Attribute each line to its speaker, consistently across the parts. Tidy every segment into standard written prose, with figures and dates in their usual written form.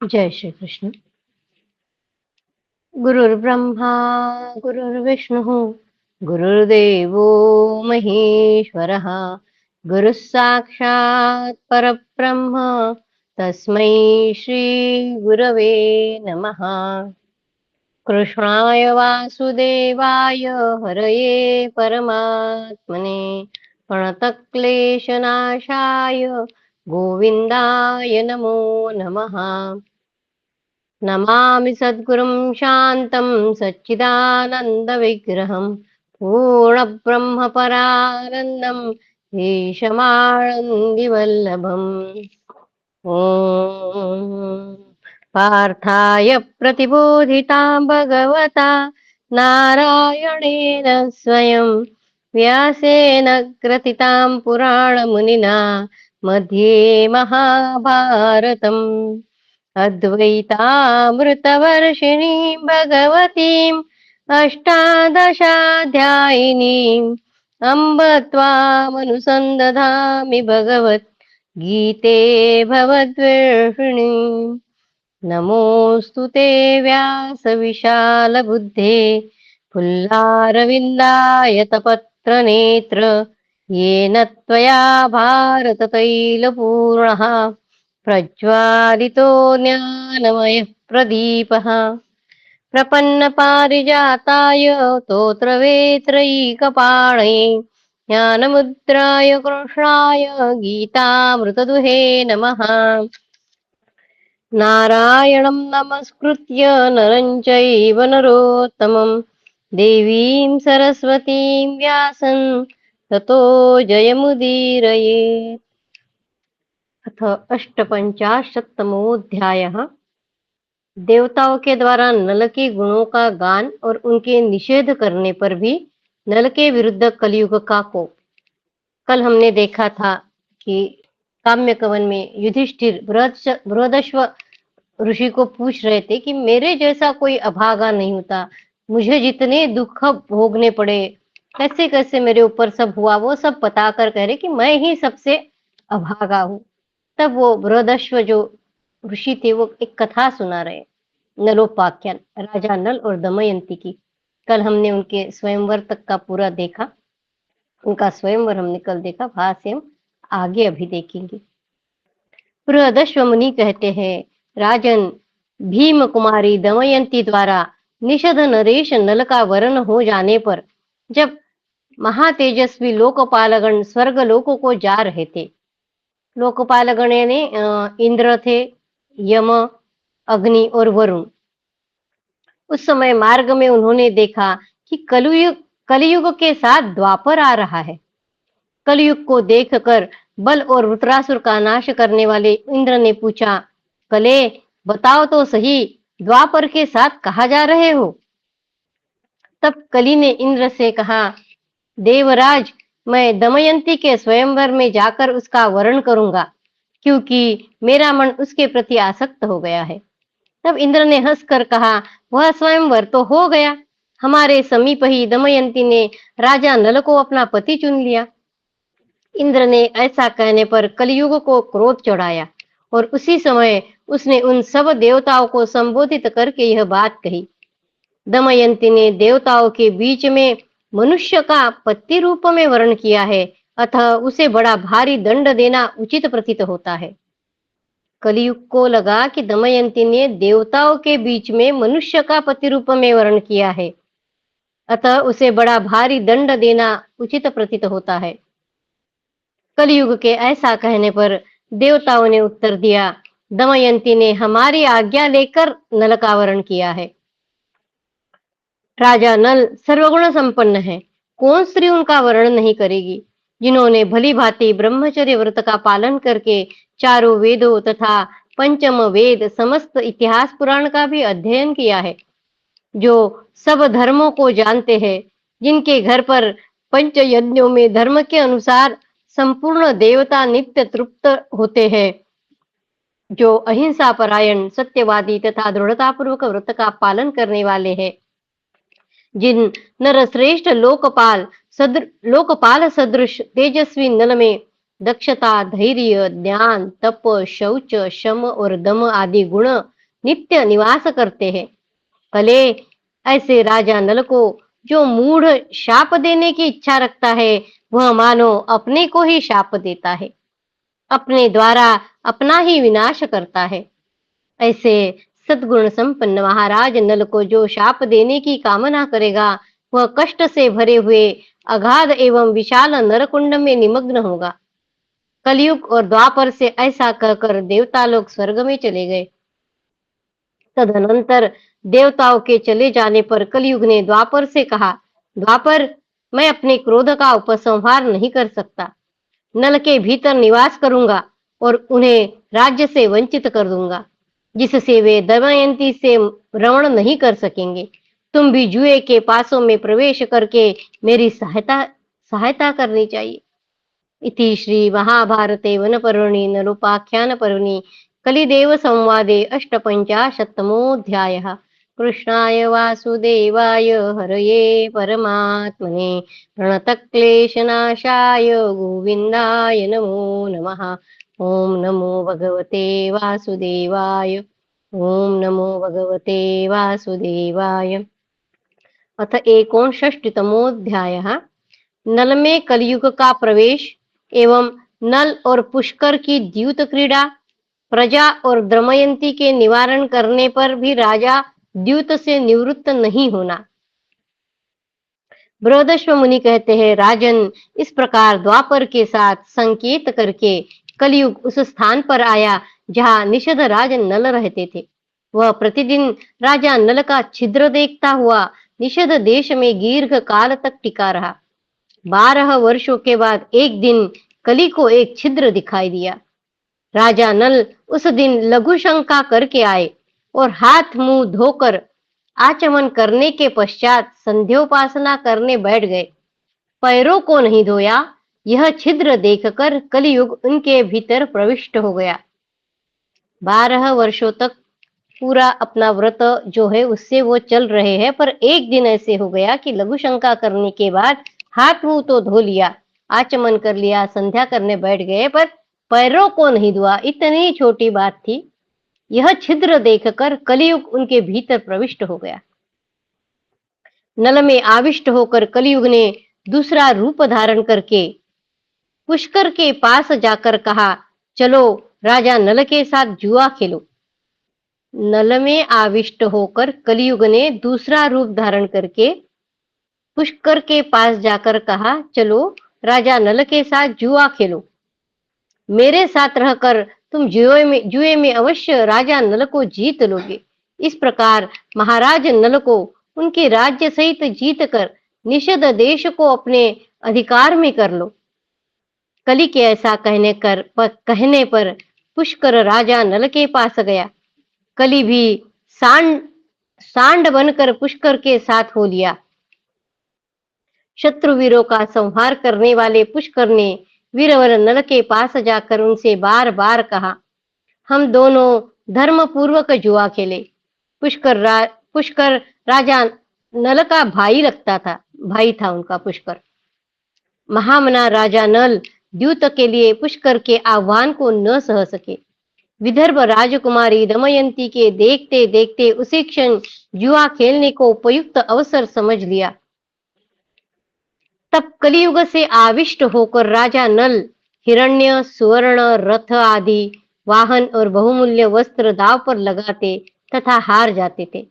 Speaker 1: जय श्री कृष्ण। गुरुर्ब्रह्मा गुरुर्विष्णुः गुरुर्देवो महेश्वरः गुरुः साक्षात् परब्रह्म तस्मै श्री गुरवे नमः। कृष्णाय वासुदेवाय हरये परमात्मने प्रणतक्लेशनाशाय गोविन्दाय नमो नमः। नमामि सद्गुरुं शान्तं सच्चिदानन्दविग्रहं पूर्णब्रह्मपरानन्दं ईशमानन्दिवल्लभम्। ॐ पार्थाय प्रतिबोधितां भगवता नारायणेन स्वयं व्यासेन ग्रथितां पुराणमुनिना मध्ये महाभारतम् अद्वैतामृतवर्षिणीं भगवतीम् अष्टादशाध्यायिनीम् अम्ब त्वामनुसन्दधामि भगवद्गीते भवद्वेषिणी। नमोऽस्तु ते व्यासविशालबुद्धे फुल्लारविन्दायतपत्रनेत्र येन त्वया भारततैलपूर्णः प्रज्वालितो ज्ञानमयः प्रदीपः। प्रपन्नपारिजाताय स्तोत्रवेत्रैकपाणये ज्ञानमुद्राय कृष्णाय गीतामृतदुहे नमः। नारायणं नमस्कृत्य नरं चैव नरोत्तमं देवीं सरस्वतीं व्यासं ततो जयमुदीरयेत्। अथ अष्टपंचाशत्तमोऽध्यायः। देवताओं के द्वारा नल के गुणों का गान और उनके निषेध करने पर भी नल के विरुद्ध कलयुग का कोप। कल हमने देखा था कि काम्यकवन में युधिष्ठिर बृहदश्व ऋषि को पूछ रहे थे कि मेरे जैसा कोई अभागा नहीं होता, मुझे जितने दुख भोगने पड़े, कैसे कैसे मेरे ऊपर सब हुआ, वो सब बताकर कह रहे कि मैं ही सबसे अभागा हूँ। तब वो बृहदश्व जो ऋषि थे वो एक कथा सुना रहे, नलोपाख्यान, राजा नल और दमयंती की। कल हमने उनके स्वयंवर तक का पूरा देखा, उनका स्वयंवर हमने कल देखा, भाष्य हम आगे अभी देखेंगे। बृहदश्व मुनि कहते हैं, राजन, भीम कुमारी दमयंती द्वारा निषद नरेश नल का वरण हो जाने पर जब महातेजस्वी लोकपालगण स्वर्ग लोकों को जा रहे थे, लोकपालगण यानी इंद्र थे, यम, अग्नि और वरुण। उस समय मार्ग में उन्होंने देखा कि कलयुग के साथ द्वापर आ रहा है। कलयुग को देखकर बल और वृत्रासुर का नाश करने वाले इंद्र ने पूछा, कले, बताओ तो सही, द्वापर के साथ कहाँ जा रहे हो? तब कली ने इंद्र से कहा, देवराज, मैं दमयंती के स्वयंवर में जाकर उसका वरण करूंगा, क्योंकि मेरा मन उसके प्रति आसक्त हो गया है। तब इंद्र ने हंसकर कहा, वह स्वयंवर तो हो गया, हमारे समीप ही दमयंती ने राजा नल को अपना पति चुन लिया। इंद्र ने ऐसा कहने पर कलयुग को क्रोध चढ़ाया और उसी समय उसने उन सब देवताओं को संबोधित करके यह बात कही। दमयंती ने देवताओं के बीच में मनुष्य का पति रूप में वर्ण किया है, अतः उसे बड़ा भारी दंड देना उचित प्रतीत होता है। कलयुग को लगा कि दमयंती ने देवताओं के बीच में मनुष्य का पति रूप में वर्ण किया है, अतः उसे बड़ा भारी दंड देना उचित प्रतीत होता है। कलयुग के ऐसा कहने पर देवताओं ने उत्तर दिया, दमयंती ने हमारी आज्ञा लेकर नल का वरण किया है। राजा नल सर्वगुण संपन्न है, कौन स्त्री उनका वर्ण नहीं करेगी? जिन्होंने भली भांति ब्रह्मचर्य व्रत का पालन करके चारों वेदों तथा पंचम वेद समस्त इतिहास पुराण का भी अध्ययन किया है, जो सब धर्मों को जानते हैं, जिनके घर पर पंच यज्ञों में धर्म के अनुसार संपूर्ण देवता नित्य तृप्त होते हैं, जो अहिंसा परायण, सत्यवादी तथा दृढ़ता पूर्वक व्रत का पालन करने वाले हैं, जिन नरश्रेष्ठ लोकपाल सदृश तेजस्वी नल में दक्षता, धैर्य, ज्ञान, तप, शौच, शम और दम आदि गुण नित्य निवास करते हैं। भले ऐसे राजा नल को जो मूढ़ शाप देने की इच्छा रखता है, वह मानो अपने को ही शाप देता है, अपने द्वारा अपना ही विनाश करता है। ऐसे सद्गुण संपन्न महाराज नल को जो शाप देने की कामना करेगा, वह कष्ट से भरे हुए अगाध एवं विशाल नरकुंड में निमग्न होगा। कलयुग और द्वापर से ऐसा कहकर देवता लोग स्वर्ग में चले गए। तदनंतर देवताओं के चले जाने पर कलयुग ने द्वापर से कहा, द्वापर, मैं अपने क्रोध का उपसंहार नहीं कर सकता। नल के भीतर निवास करूंगा और उन्हें राज्य से वंचित कर दूंगा, जिससे वे दमयंती से रमण नहीं कर सकेंगे। तुम भी जुए के पासों में प्रवेश करके मेरी सहायता करनी चाहिए। इति श्री महाभारते वनपर्वणि नलोपाख्यान पर्वणि कलिदेव संवादे अष्टपञ्चाशत्तमोऽध्यायः। कृष्णाय वासुदेवाय हरये परमात्मने प्रणतक्लेशनाशाय गोविन्दाय नमो नमः। ॐ नमो भगवते वासुदेवाय। ॐ नमो भगवते वासुदेवाय। अथ एकोनषष्टितमोऽध्यायः। नल में कलयुग का प्रवेश एवं नल और पुष्कर की द्यूत क्रीड़ा। प्रजा और दमयंती के निवारण करने पर भी राजा द्यूत से निवृत्त नहीं होना। बृहदश्व मुनि कहते हैं, राजन, इस प्रकार द्वापर के साथ संकेत करके कलयुग उस स्थान पर आया जहाँ निषद राज नल रहते थे। वह प्रतिदिन राजा नल का छिद्र देखता हुआ निषद देश में दीर्घ काल तक टिका रहा। 12 वर्षों के बाद एक दिन कली को एक छिद्र दिखाई दिया। राजा नल उस दिन लघु शंका करके आए और हाथ मुंह धोकर आचमन करने के पश्चात संध्योपासना करने बैठ गए। पैरों को नहीं धोया। यह छिद्र देखकर कलियुग उनके भीतर प्रविष्ट हो गया। 12 वर्षों तक पूरा अपना व्रत जो है उससे वो चल रहे हैं, पर एक दिन ऐसे हो गया कि लघु शंका करने के बाद हाथ मुंह तो धो लिया, आचमन कर लिया, संध्या करने बैठ गए, पर पैरों को नहीं धुआ। इतनी छोटी बात थी। यह छिद्र देखकर कलियुग उनके भीतर प्रविष्ट हो गया। नल में आविष्ट होकर कलियुग ने दूसरा रूप धारण करके पुष्कर के पास जाकर कहा, चलो राजा नल के साथ जुआ खेलो। नल में आविष्ट होकर कलियुग ने दूसरा रूप धारण करके पुष्कर के पास जाकर कहा, चलो राजा नल के साथ जुआ खेलो। मेरे साथ रहकर तुम जुए में अवश्य राजा नल को जीत लोगे। इस प्रकार महाराज नल को उनके राज्य सहित जीत कर निषद देश को अपने अधिकार में कर लो। कली के ऐसा कहने पर पुष्कर राजा नल के पास गया। कली भी सांड बनकर पुष्कर के साथ हो लिया। शत्रुवीरों का संहार करने वाले पुष्कर ने वीरवर नल के पास जाकर उनसे बार बार कहा, हम दोनों धर्म पूर्वक जुआ खेले। पुष्कर राजा नल का भाई था उनका पुष्कर। महामना राजा नल द्यूत के लिए पुष्कर के आह्वान को न सह सके। विदर्भ राजकुमारी दमयंती के देखते देखते उसी क्षण जुआ खेलने को उपयुक्त अवसर समझ लिया। तब कलियुग से आविष्ट होकर राजा नल हिरण्य, सुवर्ण, रथ आदि वाहन और बहुमूल्य वस्त्र दाव पर लगाते तथा हार जाते थे।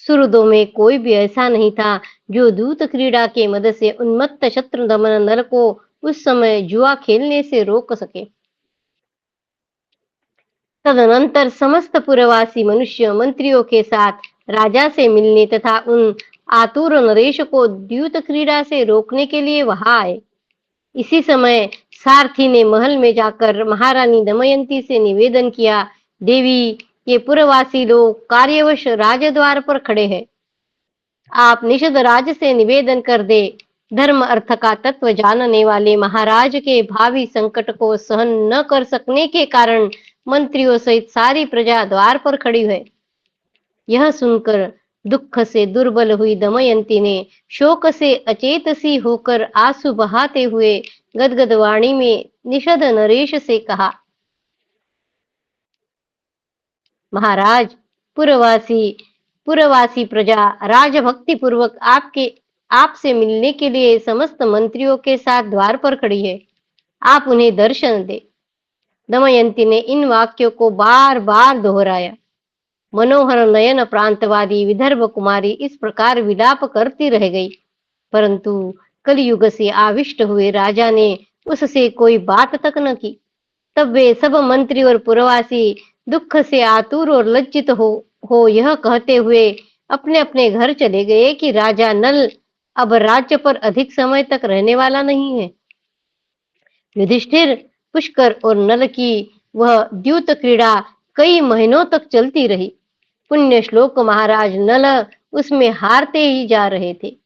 Speaker 1: सुहृदों में कोई भी ऐसा नहीं था जो दूत क्रीड़ा के मद से उन्मत्त शत्रु दमन नल को उस समय जुआ खेलने से रोक सके। तदनंतर समस्त पुरवासी मनुष्य मंत्रियों के साथ राजा से मिलने तथा उन आतुर नरेश को द्यूत क्रीड़ा से रोकने के लिए वहां आए। इसी समय सारथी ने महल में जाकर महारानी दमयंती से निवेदन किया, देवी, ये पुरवासी लोग कार्यवश राजद्वार पर खड़े हैं। आप निषद राज से निवेदन कर दे। धर्म अर्थ का तत्व जानने वाले महाराज के भावी संकट को सहन न कर सकने के कारण मंत्रियों सहित सारी प्रजा द्वार पर खड़ी है। यह सुनकर दुख से दुर्बल हुई दमयंती ने शोक से अचेत सी होकर आंसू बहाते हुए गदगद वाणी में निषद नरेश से कहा, महाराज, पुरवासी पुरवासी प्रजा राजभक्ति पूर्वक आपसे मिलने के लिए समस्त मंत्रियों के साथ द्वार पर खड़ी है। आप उन्हें दर्शन दे। दमयंती ने इन वाक्यों को बार बार दोहराया। मनोहर नयन प्रांतवादी विदर्भ कुमारी इस प्रकार विलाप करती रह गई, परंतु कलयुग से आविष्ट हुए राजा ने उससे कोई बात तक न की। तब वे सब मंत्री और पुरवासी दुख से आतुर और लज्जित हो यह कहते हुए अपने अपने घर चले गए कि राजा नल अब राज्य पर अधिक समय तक रहने वाला नहीं है। युधिष्ठिर, पुष्कर और नल की वह द्यूत क्रीड़ा कई महीनों तक चलती रही। पुण्य श्लोक महाराज नल उसमें हारते ही जा रहे थे।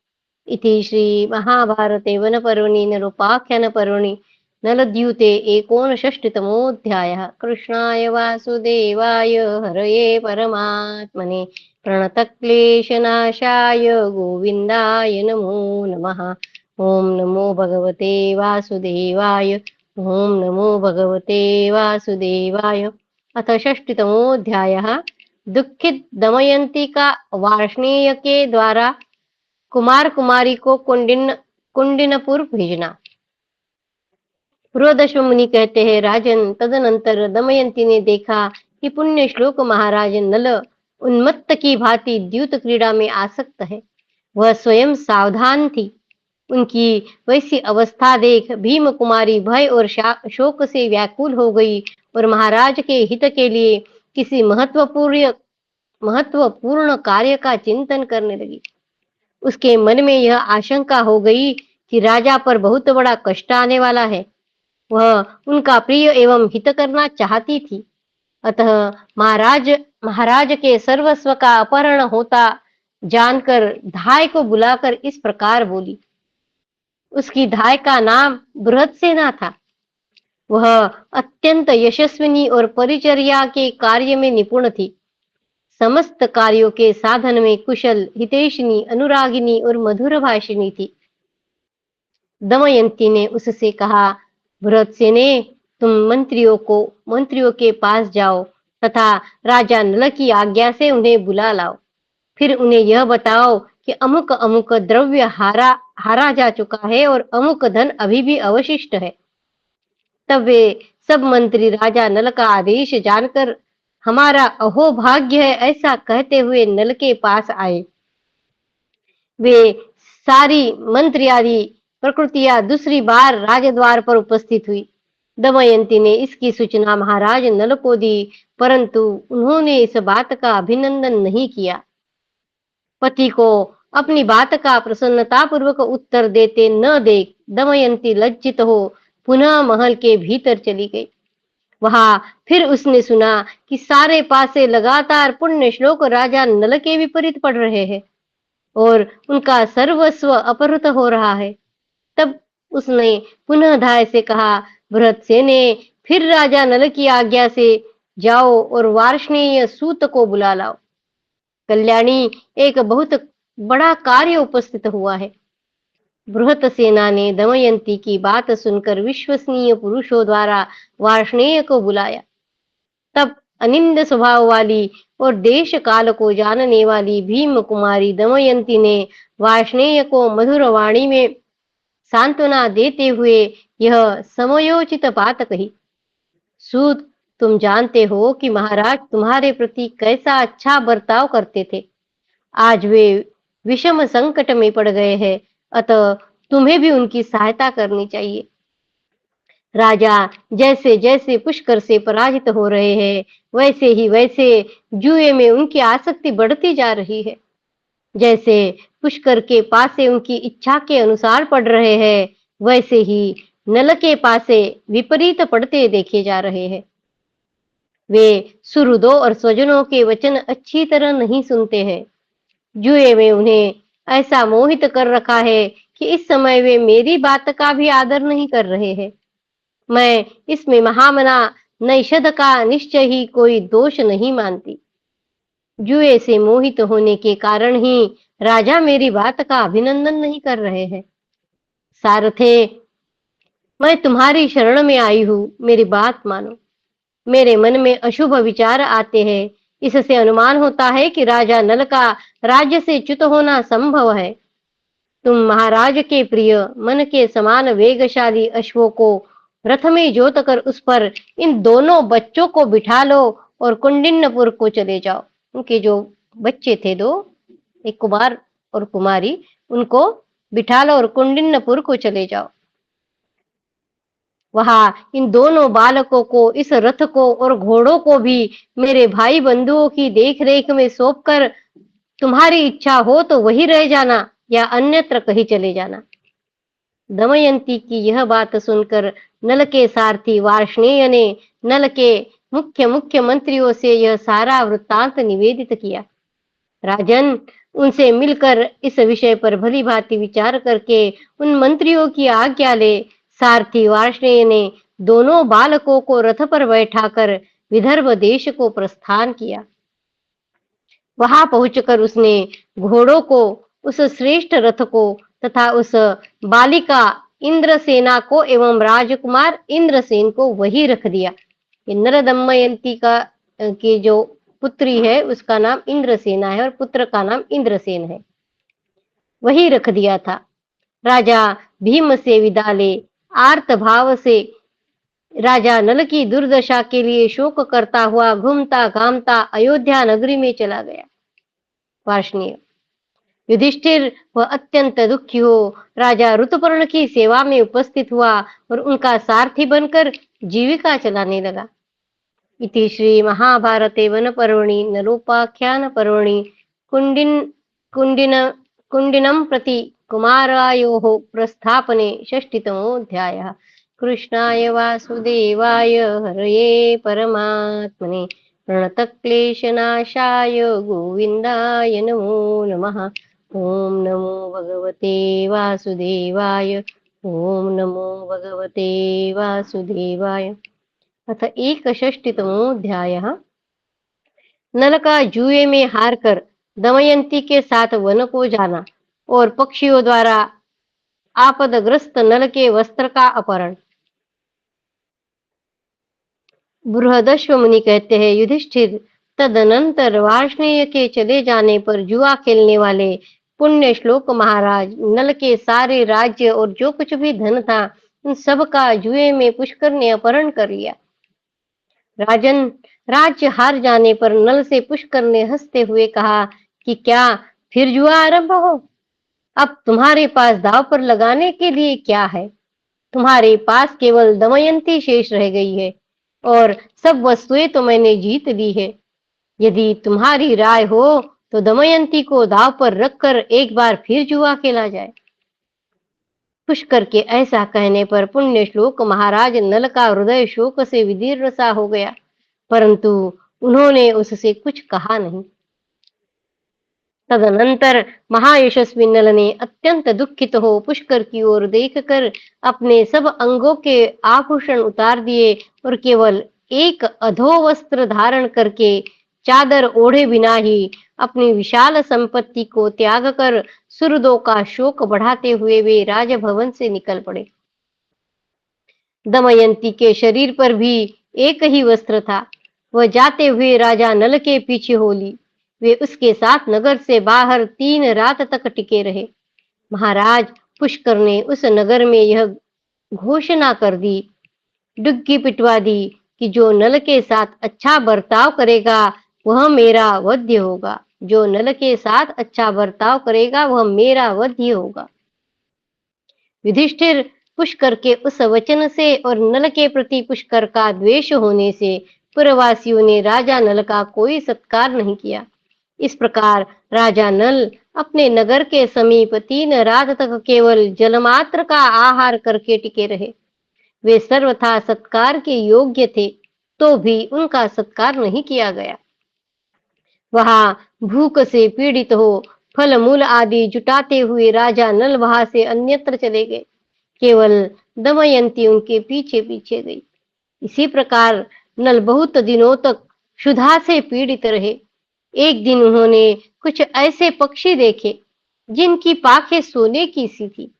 Speaker 1: इति श्री महाभारते वन पर्वणि नलोपाख्यान पर्वणि नलद्यूते एकोनषष्टितमोऽध्यायः। कृष्णाय वासुदेवाय हरये परमात्मने प्रणतक्लेशनाशाय गोविन्दाय नमो नमः। ओम नमो भगवते वासुदेवाय। ओम नमो भगवते वासुदेवाय। अथ षष्टितमोऽध्यायः। दुखित दमयंती का वार्ष्णेय के द्वारा कुमार कुमारी को कुंडिनपुर भेजना। पूर्वदश्व मुनि कहते हैं, राजन, तदनंतर दमयंती ने देखा कि पुण्य श्लोक महाराज नल उन्मत्त की भांति द्यूत क्रीड़ा में आसक्त है। वह स्वयं सावधान थी। उनकी वैसी अवस्था देख भीम कुमारी भय और शोक से व्याकुल हो गई और महाराज के हित के लिए किसी महत्वपूर्ण कार्य का चिंतन करने लगी। उसके मन में यह आशंका हो गई कि राजा पर बहुत बड़ा कष्ट आने वाला है। वह उनका प्रिय एवं हित करना चाहती थी। अतः महाराज के सर्वस्व का अपहरण होता जानकर धाय को बुलाकर इस प्रकार बोली। उसकी धाय का नाम बृहत्सेना था। वह अत्यंत यशस्विनी और परिचर्या के कार्य में निपुण थी। समस्त कार्यों के साधन में कुशल, हितैषिणी, अनुरागिनी और मधुर भाषिणी थी। दमयंती ने उससे कहा, बृहत्सेने, तुम मंत्रियों के पास जाओ तथा राजा नल की आज्ञा से उन्हें बुला लाओ। फिर उन्हें यह बताओ कि अमुक अमुक द्रव्य हारा जा चुका है और अमुक धन अभी भी अवशिष्ट है। तब वे सब मंत्री राजा नल का आदेश जानकर हमारा अहोभाग्य है ऐसा कहते हुए नल के पास आए। वे सारी मंत्री आदि प्रकृतियां दूसरी बार राजद्वार पर उपस्थित हुई। दमयंती ने इसकी सूचना महाराज नल को दी, परंतु उन्होंने इस बात का अभिनंदन नहीं किया। पति को अपनी बात का प्रसन्नता पूर्वक उत्तर देते न देख दमयंती लज्जित हो पुनः महल के भीतर चली गई। वहां फिर उसने सुना कि सारे पासे लगातार पुण्य श्लोक राजा नल के विपरीत पढ़ रहे हैं और उनका सर्वस्व अपहृत हो रहा है। तब उसने पुनः धाय से कहा, बृहत्सेने, फिर राजा नल की आज्ञा से जाओ और वार्ष्णेय सूत को बुला लाओ। कल्याणी, एक बहुत बड़ा कार्य उपस्थित हुआ है। बृहत्सेना ने दमयंती की बात सुनकर विश्वसनीय पुरुषों द्वारा वार्ष्णेय को बुलाया। तब अनिंद स्वभाव वाली और देश काल को जानने वाली भीम कुमारी दमयंती ने वार्ष्णेय को मधुर वाणी में सांत्वना देते हुए यह समयोचित बात कही। सूत, तुम जानते हो कि महाराज तुम्हारे प्रति कैसा अच्छा बर्ताव करते थे। आज वे विषम संकट में पड़ गए हैं, अतः तुम्हें भी उनकी सहायता करनी चाहिए। राजा जैसे जैसे पुष्कर से पराजित हो रहे हैं, वैसे जुए में उनकी आसक्ति बढ़ती जा रही है। जैसे पुष्कर के पासे उनकी इच्छा के अनुसार पढ़ रहे हैं, वैसे ही नल के पासे विपरीत पढ़ते देखे जा रहे हैं। वे सुहृदों और स्वजनों के वचन अच्छी तरह नहीं सुनते हैं। जुए में उन्हें ऐसा मोहित कर रखा है कि इस समय वे मेरी बात का भी आदर नहीं कर रहे हैं। मैं इसमें महामना नैषद का निश्चय ही कोई दोष नहीं मानती। जुए से मोहित होने के कारण ही राजा मेरी बात का अभिनंदन नहीं कर रहे हैं। सारथे, मैं तुम्हारी शरण में आई हूँ, मेरी बात मानो। मेरे मन में अशुभ विचार आते हैं। इससे अनुमान होता है कि राजा नल का राज्य से च्युत होना संभव है। तुम महाराज के प्रिय मन के समान वेगशाली अश्वों को रथ में जोत कर उस पर इन दोनों बच्चों को बिठा लो और कुंडिन्यपुर को चले जाओ। उनके जो बच्चे थे दो, एक कुमार और कुमारी, उनको बिठा लो और कुंडिन्यपुर को चले जाओ। वहां इन दोनों बालकों को, इस रथ को और घोड़ों को भी मेरे भाई बंधुओं की देख रेख में सौंप कर तुम्हारी इच्छा हो तो वही रह जाना या अन्यत्र कहीं चले जाना। दमयंती की यह बात सुनकर नल के सारथी वार्ष्णेय ने नल के मुख्य मुख्य मंत्रियों से यह सारा वृत्तांत निवेदित किया। राजन, उनसे मिलकर इस विषय पर भली भांति विचार करके उन मंत्रियों की आज्ञा ले सारथी वार्ष्णेय ने दोनों बालकों को रथ पर बैठाकर विदर्भ देश को प्रस्थान किया। वहां पहुंचकर उसने घोड़ों को, उस श्रेष्ठ रथ को तथा उस बालिका इंद्रसेना को एवं राजकुमार इंद्रसेन को वही रख दिया। ये नर दमयंती का की जो पुत्री है उसका नाम इंद्रसेना है और पुत्र का नाम इंद्रसेन है, वही रख दिया था। राजा भीम से विदा ले आर्त भाव से राजा नल की दुर्दशा के लिए शोक करता हुआ घूमता घामता अयोध्या नगरी में चला गया। वार्ष्णेय, युधिष्ठिर वह अत्यंत दुखी हो राजा ऋतुपर्ण की सेवा में उपस्थित हुआ और उनका सारथी बनकर जीविका चलाने लगा। इति श्री महाभारते वन पर्वणि नलोपाख्यान पर्वणि कुंडिन कुंडिन कुंडिनं प्रति कुमारायोः प्रस्थापने षष्टितमोऽध्यायः। कृष्णाय वासुदेवाय हरये परमात्मने प्रणतक्लेशनाशाय गोविन्दाय नमो नमः। ओम नमो भगवते वासुदेवाय। ओम नमो भगवते वासुदेवाय। अथ एकषष्टितमोऽध्यायः। नल का जुए में हारकर दमयंती के साथ वन को जाना और पक्षियों द्वारा आपदग्रस्त नल के वस्त्र का अपहरण। बृहदश्व मुनि कहते हैं, युधिष्ठिर, तदनंतर वार्ष्णेय के चले जाने पर जुआ खेलने वाले पुण्य श्लोक महाराज नल के सारे राज्य और जो कुछ भी धन था उन सब का जुए में पुष्कर ने अपहरण कर लिया। राजन, राज्य हार जाने पर नल से पुष्कर ने हंसते हुए कहा कि क्या फिर जुआ आरंभ हो? अब तुम्हारे पास दांव पर लगाने के लिए क्या है? तुम्हारे पास केवल दमयंती शेष रह गई है और सब वस्तुएं तो मैंने जीत ली है। यदि तुम्हारी राय हो तो दमयंती को दांव पर रखकर एक बार फिर जुआ खेला जाए। पुष्कर के ऐसा कहने पर पुण्य श्लोक महाराज नल का हृदय शोक से विदीर्ण सा हो गया, परंतु उन्होंने उससे कुछ कहा नहीं। तदनंतर महायशस्वी नल ने अत्यंत दुखित हो पुष्कर की ओर देखकर अपने सब अंगों के आभूषण उतार दिए और केवल एक अधोवस्त्र धारण करके चादर ओढ़े बिना ही अपनी विशाल संपत्ति को त्याग कर सुहृदों का शोक बढ़ाते हुए वे राजभवन से निकल पड़े। दमयंती के शरीर पर भी एक ही वस्त्र था। वह जाते हुए राजा नल के पीछे हो ली। वे उसके साथ नगर से बाहर 3 रात तक टिके रहे। महाराज पुष्कर ने उस नगर में यह घोषणा कर दी, डुग्गी पिटवा दी कि जो नल के साथ अच्छा बर्ताव करेगा वह मेरा वध्य होगा, जो नल के साथ अच्छा बर्ताव करेगा वह मेरा वध्य होगा। युधिष्ठिर, पुष्कर के उस वचन से और नल के प्रति पुष्कर का द्वेष होने से पुरवासियों ने राजा नल का कोई सत्कार नहीं किया। इस प्रकार राजा नल अपने नगर के समीप 3 रात तक केवल जलमात्र का आहार करके टिके रहे। वे सर्वथा सत्कार के योग्य थे, तो भी उनका सत्कार नहीं किया गया। वहां भूख से पीड़ित हो फल मूल आदि जुटाते हुए राजा नल वहां से अन्यत्र चले गए। केवल दमयंती उनके पीछे पीछे गई। इसी प्रकार नल बहुत दिनों तक क्षुधा से पीड़ित रहे। एक दिन उन्होंने कुछ ऐसे पक्षी देखे जिनकी पाखें सोने की सी थी।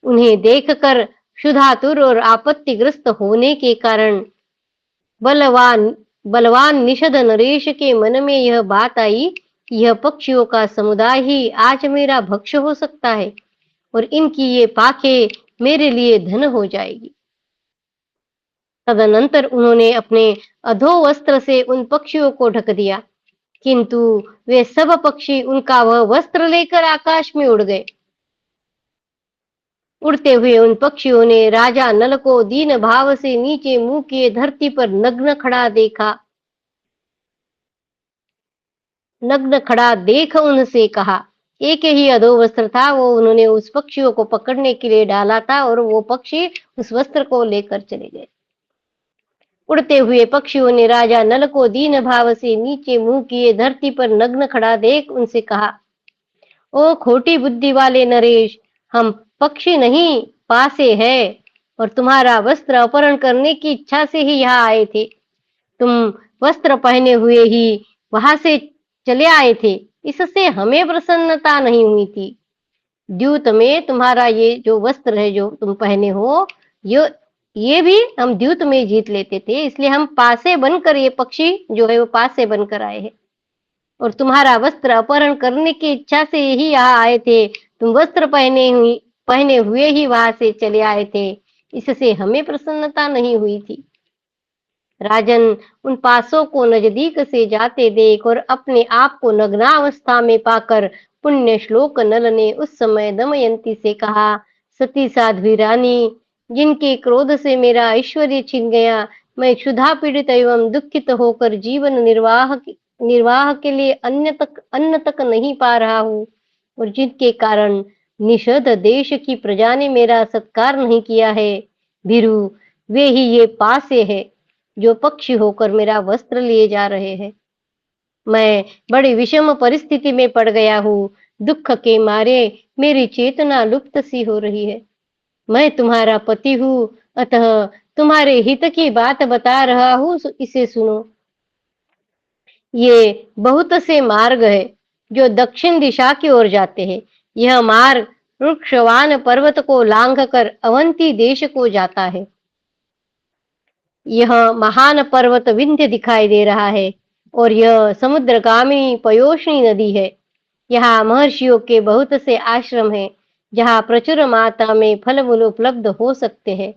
Speaker 1: उन्हें देखकर क्षुधातुर और आपत्तिग्रस्त होने के कारण बलवान बलवान निषद नरेश के मन में यह बात आई कि यह पक्षियों का समुदाय ही आज मेरा भक्ष्य हो सकता है और इनकी ये पाखें मेरे लिए धन हो जाएगी। तदनंतर उन्होंने अपने अधोवस्त्र से उन पक्षियों को ढक दिया, किंतु वे सब पक्षी उनका वह वस्त्र लेकर आकाश में उड़ गए। उड़ते हुए उन पक्षियों ने राजा नल को दीन भाव से नीचे मुंह किए धरती पर नग्न खड़ा देख उनसे कहा, एक ही अधोवस्त्र था, वो उन्होंने उस पक्षियों को पकड़ने के लिए डाला था और वो पक्षी उस वस्त्र को लेकर चले गए। उड़ते हुए पक्षियों ने राजा नल को दीन भाव से नीचे मुंह किए धरती पर नग्न खड़ा देख उनसे कहा, ओ खोटी बुद्धि वाले नरेश, हम पक्षी नहीं पासे हैं और तुम्हारा वस्त्र अपहरण करने की इच्छा से ही यहाँ आए थे। तुम वस्त्र पहने हुए ही वहां से चले आए थे, इससे हमें प्रसन्नता नहीं हुई थी। द्यूत में तुम्हारा ये जो वस्त्र है जो तुम पहने हो, ये भी हम द्यूत में जीत लेते थे, इसलिए हम पासे बनकर, ये पक्षी जो है वो पासे बनकर आए हैं और तुम्हारा वस्त्र अपहरण करने की इच्छा से ही यहाँ आए थे। तुम वस्त्र पहने हुए ही वहां से चले आए थे, इससे हमें प्रसन्नता नहीं हुई थी। राजन, उन पासों को नजदीक से जाते देख और अपने आप को नग्नावस्था में पाकर पुण्य श्लोक नल ने उस समय दमयंती से कहा, सती साध्वी रानी, जिनके क्रोध से मेरा ऐश्वर्य छिन गया, मैं क्षुधा पीड़ित एवं दुखित होकर जीवन निर्वाह के लिए अन्न तक नहीं पा रहा हूँ और जिनके कारण निषद देश की प्रजा ने मेरा सत्कार नहीं किया है, भीरु, वे ही ये पासे है जो पक्षी होकर मेरा वस्त्र लिए जा रहे हैं। मैं बड़ी विषम परिस्थिति में पड़ गया हूँ, दुख के मारे मेरी चेतना लुप्त सी हो रही है। मैं तुम्हारा पति हूँ, अतः तुम्हारे हित की बात बता रहा हूँ, इसे सुनो। ये बहुत से मार्ग है जो दक्षिण दिशा की ओर जाते हैं। यह मार्ग वृक्षवान पर्वत को लांघ कर अवंती देश को जाता है। यह महान पर्वत विंध्य दिखाई दे रहा है और यह समुद्रगामी पयोष्णी नदी है। यहाँ महर्षियों के बहुत से आश्रम हैं, जहाँ प्रचुर मात्रा में फल मूल उपलब्ध हो सकते हैं।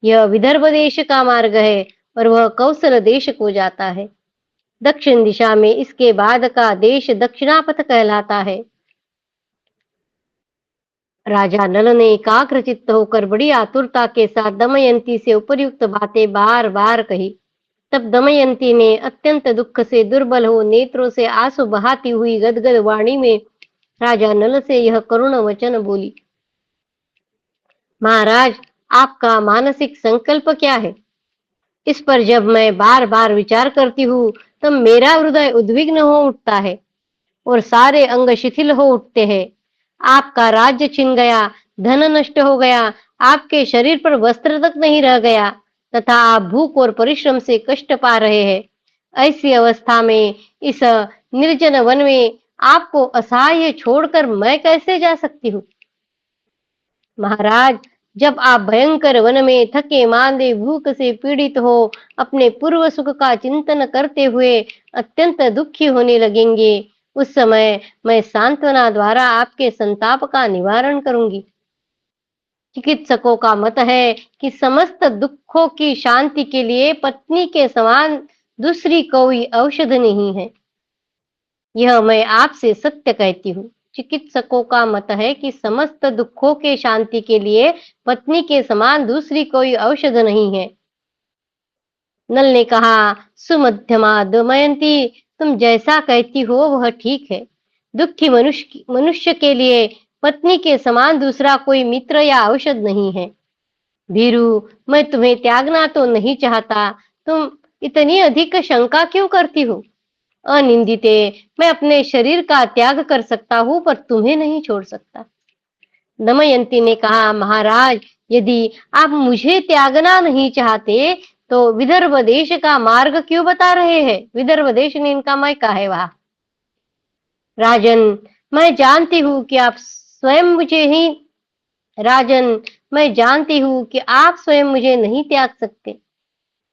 Speaker 1: यह विदर्भ देश का मार्ग है और वह कौशल देश को जाता है। दक्षिण दिशा में इसके बाद का देश दक्षिणापथ कहलाता है। राजा नल ने एकाग्रचित्त होकर बड़ी आतुरता के साथ दमयंती से उपर्युक्त बातें बार बार कही। तब दमयंती ने अत्यंत दुख से दुर्बल हो नेत्रों से आंसू बहाती हुई गदगद वाणी में राजा नल से यह करुण वचन बोली, महाराज, आपका मानसिक संकल्प क्या है? इस पर जब मैं बार बार विचार करती हूँ तब मेरा हृदय उद्विग्न हो उठता है और सारे अंग शिथिल हो उठते हैं। आपका राज्य छिन गया, धन नष्ट हो गया, आपके शरीर पर वस्त्र तक नहीं रह गया तथा आप भूख और परिश्रम से कष्ट पा रहे हैं। ऐसी अवस्था में इस निर्जन वन में आपको असहाय छोड़कर मैं कैसे जा सकती हूँ? महाराज, जब आप भयंकर वन में थके मांदे भूख से पीड़ित हो अपने पूर्व सुख का चिंतन करते हुए अत्यंत दुखी होने लगेंगे, उस समय मैं सांत्वना द्वारा आपके संताप का निवारण करूंगी। चिकित्सकों का मत है कि समस्त दुखों की शांति के लिए पत्नी के समान दूसरी कोई औषध नहीं है। यह मैं आपसे सत्य कहती हूँ। चिकित्सकों का मत है कि समस्त दुखों के शांति के लिए पत्नी के समान दूसरी कोई औषध नहीं है। नल ने कहा, सुमध्यमा दमयंती, तुम जैसा कहती हो वह ठीक है। दुखी मनुष्य के लिए पत्नी के समान दूसरा कोई मित्र या औषध नहीं है। भीरू, मैं तुम्हें त्यागना तो नहीं चाहता, तुम इतनी अधिक शंका क्यों करती हो? अनिंदिते, मैं अपने शरीर का त्याग कर सकता हूँ पर तुम्हें नहीं छोड़ सकता। दमयंती ने कहा, महाराज, यदि आप मुझे त्यागना नहीं चाहते तो विदर्भ देश का मार्ग क्यों बता रहे हैं? विदर्भ देश ने इनका मायका है वहां। राजन, मैं जानती हूँ कि आप स्वयं मुझे ही राजन मैं जानती हूँ कि आप स्वयं मुझे नहीं त्याग सकते,